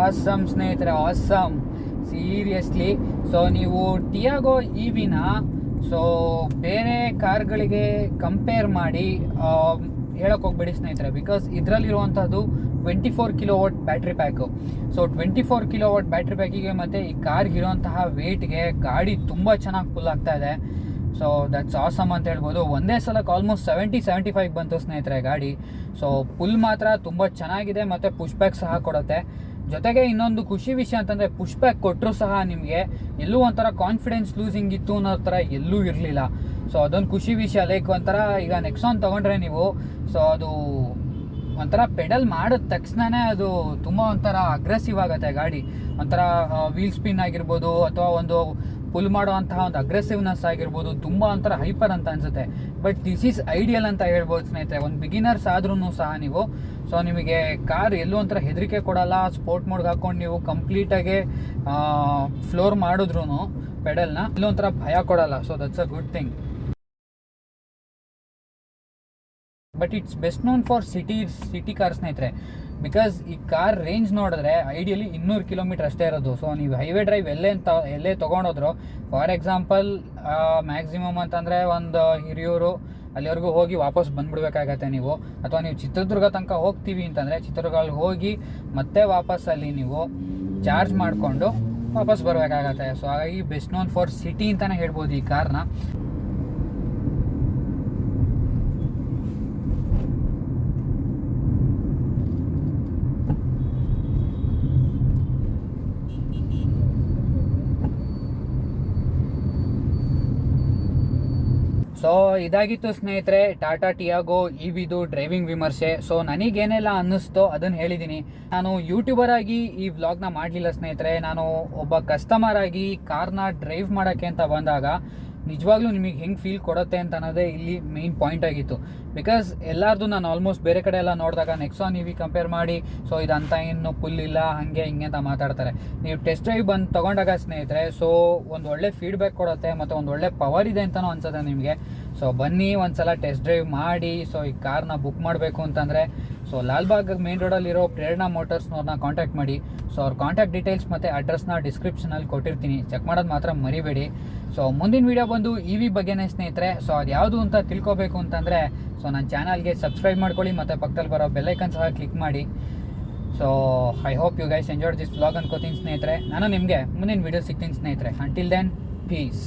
ಆಸಮ್ ಸ್ನೇಹಿತರೆ, ಆಸಮ್ ಸೀರಿಯಸ್ಲಿ. ಸೊ ನೀವು ಟಿಯಾಗೋ EVನ ಸೊ ಬೇರೆ ಕಾರ್ಗಳಿಗೆ ಕಂಪೇರ್ ಮಾಡಿ ಹೇಳಕ್ಕೆ ಹೋಗ್ಬೇಡಿ ಸ್ನೇಹಿತರೆ. ಬಿಕಾಸ್ ಇದರಲ್ಲಿರುವಂಥದ್ದು 24 kilowatt battery pack. So 24 kilowatt battery ಪ್ಯಾಕಿಗೆ ಮತ್ತು ಈ ಕಾರ್ಗಿರುವಂತಹ ವೇಟ್ಗೆ ಗಾಡಿ ತುಂಬ ಚೆನ್ನಾಗಿ ಫುಲ್ ಆಗ್ತಾ ಇದೆ. ಸೊ ದಟ್ಸ್ ಆಸಮ್ ಅಂತ ಹೇಳ್ಬೋದು. ಒಂದೇ ಸಲಕ್ಕೆ ಆಲ್ಮೋಸ್ಟ್ 70-75 ಬಂತು ಸ್ನೇಹಿತರೆ ಗಾಡಿ. ಸೊ ಫುಲ್ ಮಾತ್ರ ತುಂಬ ಚೆನ್ನಾಗಿದೆ, ಮತ್ತು ಪುಷ್ ಬ್ಯಾಕ್ ಸಹ ಕೊಡುತ್ತೆ. ಜೊತೆಗೆ ಇನ್ನೊಂದು ಖುಷಿ ವಿಷಯ ಅಂತಂದರೆ, ಪುಷ್ ಬ್ಯಾಕ್ ಕೊಟ್ಟರು ಸಹ ನಿಮಗೆ ಎಲ್ಲೂ ಒಂಥರ ಕಾನ್ಫಿಡೆನ್ಸ್ ಲೂಸಿಂಗ್ ಇತ್ತು ಅನ್ನೋ ಥರ ಎಲ್ಲೂ ಇರಲಿಲ್ಲ. ಸೊ ಅದೊಂದು ಖುಷಿ ವಿಷಯ. ಲೈಕ್ ಒಂಥರ ಈಗ ನೆಕ್ಸಾನ್ ತೊಗೊಂಡ್ರೆ ನೀವು, ಸೊ ಅದು ಒಂಥರ ಪೆಡಲ್ ಮಾಡಿದ ತಕ್ಷಣವೇ ಅದು ತುಂಬ ಒಂಥರ ಅಗ್ರೆಸಿವ್ ಆಗುತ್ತೆ ಗಾಡಿ. ಒಂಥರ ವೀಲ್ ಸ್ಪಿನ್ ಆಗಿರ್ಬೋದು, ಅಥವಾ ಒಂದು ಪುಲ್ ಮಾಡುವಂತಹ ಒಂದು ಅಗ್ರೆಸಿವ್ನೆಸ್ ಆಗಿರ್ಬೋದು, ತುಂಬ ಒಂಥರ ಹೈಪರ್ ಅಂತ ಅನಿಸುತ್ತೆ. ಬಟ್ ದಿಸ್ ಈಸ್ ಐಡಿಯಲ್ ಅಂತ ಹೇಳ್ಬೋದು ಸ್ನೇಹಿತರೆ. ಒಂದು ಬಿಗಿನರ್ಸ್ ಆದ್ರೂ ಸಹ ನೀವು, ಸೊ ನಿಮಗೆ ಕಾರ್ ಎಲ್ಲೂ ಒಂಥರ ಹೆದರಿಕೆ ಕೊಡಲ್ಲ. ಸ್ಪೋರ್ಟ್ ಮೋಡ್ಗೆ ಹಾಕ್ಕೊಂಡು ನೀವು ಕಂಪ್ಲೀಟಾಗಿ ಫ್ಲೋರ್ ಮಾಡಿದ್ರು ಪೆಡಲ್ನ, ಎಲ್ಲೂ ಒಂಥರ ಭಯ ಕೊಡಲ್ಲ. So that's a good thing. But it's best known for city car ಸ್ನೇಹಿತರೆ. ಬಿಕಾಸ್ ಈ ಕಾರ್ ರೇಂಜ್ ನೋಡಿದ್ರೆ ಐಡಿಯಲಿ 200 ಕಿಲೋಮೀಟರ್ ಅಷ್ಟೇ ಇರೋದು. ಸೊ ನೀವು ಹೈವೇ ಡ್ರೈವ್ ಎಲ್ಲೇ ತೊಗೊಂಡೋದ್ರು, ಫಾರ್ ಎಕ್ಸಾಂಪಲ್ ಮ್ಯಾಕ್ಸಿಮಮ್ ಅಂತಂದರೆ ಒಂದು ಹಿರಿಯೂರು ಅಲ್ಲಿವರೆಗೂ ಹೋಗಿ ವಾಪಸ್ ಬಂದುಬಿಡ್ಬೇಕಾಗತ್ತೆ ನೀವು. ಅಥವಾ ನೀವು ಚಿತ್ರದುರ್ಗ ತನಕ ಹೋಗ್ತೀವಿ ಅಂತಂದರೆ ಚಿತ್ರದುರ್ಗಲ್ಲಿ ಹೋಗಿ ಮತ್ತೆ ವಾಪಸ್ ಅಲ್ಲಿ ನೀವು ಚಾರ್ಜ್ ಮಾಡಿಕೊಂಡು ವಾಪಸ್ ಬರಬೇಕಾಗತ್ತೆ. ಸೊ ಹಾಗಾಗಿ ಬೆಸ್ಟ್ ನೋನ್ ಫಾರ್ ಸಿಟಿ ಅಂತಲೇ ಹೇಳ್ಬೋದು ಈ ಕಾರ್ನ. ಸೊ ಇದಾಗಿತ್ತು ಸ್ನೇಹಿತರೆ ಟಾಟಾ ಟಿಯಾಗೋ ಇವಿದು ಡ್ರೈವಿಂಗ್ ವಿಮರ್ಶೆ. ಸೊ ನನಗೇನೆಲ್ಲ ಅನ್ನಿಸ್ತೋ ಅದನ್ನು ಹೇಳಿದ್ದೀನಿ. ನಾನು ಯೂಟ್ಯೂಬರ್ ಆಗಿ ಈ ವ್ಲಾಗ್ನ ಮಾಡಲಿಲ್ಲ ಸ್ನೇಹಿತರೆ. ನಾನು ಒಬ್ಬ ಕಸ್ಟಮರ್ ಆಗಿ ಕಾರ್ನ ಡ್ರೈವ್ ಮಾಡೋಕ್ಕೆ ಅಂತ ಬಂದಾಗ ನಿಜವಾಗ್ಲೂ ನಿಮಗೆ ಹೆಂಗೆ ಫೀಲ್ ಕೊಡುತ್ತೆ ಅಂತ ಅನ್ನೋದೇ ಇಲ್ಲಿ ಮೇಯ್ನ್ ಪಾಯಿಂಟ್ ಆಗಿತ್ತು. ಬಿಕಾಸ್ ಎಲ್ಲರದು ನಾನು ಆಲ್ಮೋಸ್ಟ್ ಬೇರೆ ಕಡೆ ಎಲ್ಲ ನೋಡಿದಾಗ ನೆಕ್ಸಾನ್ ಇವಿ ಕಂಪೇರ್ ಮಾಡಿ ಸೊ ಇದಂತ ಏನು ಫುಲ್ ಇಲ್ಲ ಹಾಗೆ ಹಿಂಗೆ ಅಂತ ಮಾತಾಡ್ತಾರೆ. ನೀವು ಟೆಸ್ಟ್ ಡ್ರೈವ್ ಬಂದು ತೊಗೊಂಡಾಗ ಸ್ನೇಹಿತರೆ ಸೊ ಒಂದು ಒಳ್ಳೆ ಫೀಡ್ಬ್ಯಾಕ್ ಕೊಡುತ್ತೆ ಮತ್ತು ಒಂದು ಒಳ್ಳೆ ಪವರ್ ಇದೆ ಅಂತಲೂ ಅನ್ಸುತ್ತೆ ನಿಮಗೆ. ಸೊ ಬನ್ನಿ ಒಂದ್ಸಲ ಟೆಸ್ಟ್ ಡ್ರೈವ್ ಮಾಡಿ. ಸೊ ಈ ಕಾರ್ನ ಬುಕ್ ಮಾಡಬೇಕು ಅಂತಂದರೆ ಸೊ ಲಾಲ್ಬಾಗ್ ಮೇನ್ ರೋಡಲ್ಲಿರೋ ಪ್ರೇರಣಾ ಮೋಟರ್ಸ್ನವ್ರನ್ನ ಕಾಂಟ್ಯಾಕ್ಟ್ ಮಾಡಿ. ಸೊ ಅವ್ರ ಕಾಂಟ್ಯಾಕ್ಟ್ ಡೀಟೇಲ್ಸ್ ಮತ್ತು ಅಡ್ರೆಸ್ನ ಡಿಸ್ಕ್ರಿಪ್ಷನಲ್ಲಿ ಕೊಟ್ಟಿರ್ತೀನಿ, ಚೆಕ್ ಮಾಡೋದು ಮಾತ್ರ ಮರಿಬೇಡಿ. ಸೊ ಮುಂದಿನ ವೀಡಿಯೋ ಬಂದು ಇ ವಿ ಬಗ್ಗೆನೇ ಸ್ನೇಹಿತರೆ. ಸೊ ಅದು ಯಾವುದು ಅಂತ ತಿಳ್ಕೊಬೇಕು ಅಂತಂದರೆ ಸೊ ನನ್ನ ಚಾನಲ್ಗೆ ಸಬ್ಸ್ಕ್ರೈಬ್ ಮಾಡ್ಕೊಳ್ಳಿ ಮತ್ತು ಪಕ್ಕದಲ್ಲಿ ಬರೋ ಬೆಲ್ಲೈಕನ್ ಸಹ ಕ್ಲಿಕ್ ಮಾಡಿ. So I hope you guys enjoyed this vlog ಅನ್ಕೋತೀನಿ ಸ್ನೇಹಿತರೆ. ನಾನು ನಿಮಗೆ ಮುಂದಿನ ವೀಡಿಯೋ ಸಿಗ್ತೀನಿ ಸ್ನೇಹಿತರೆ. Until then piece.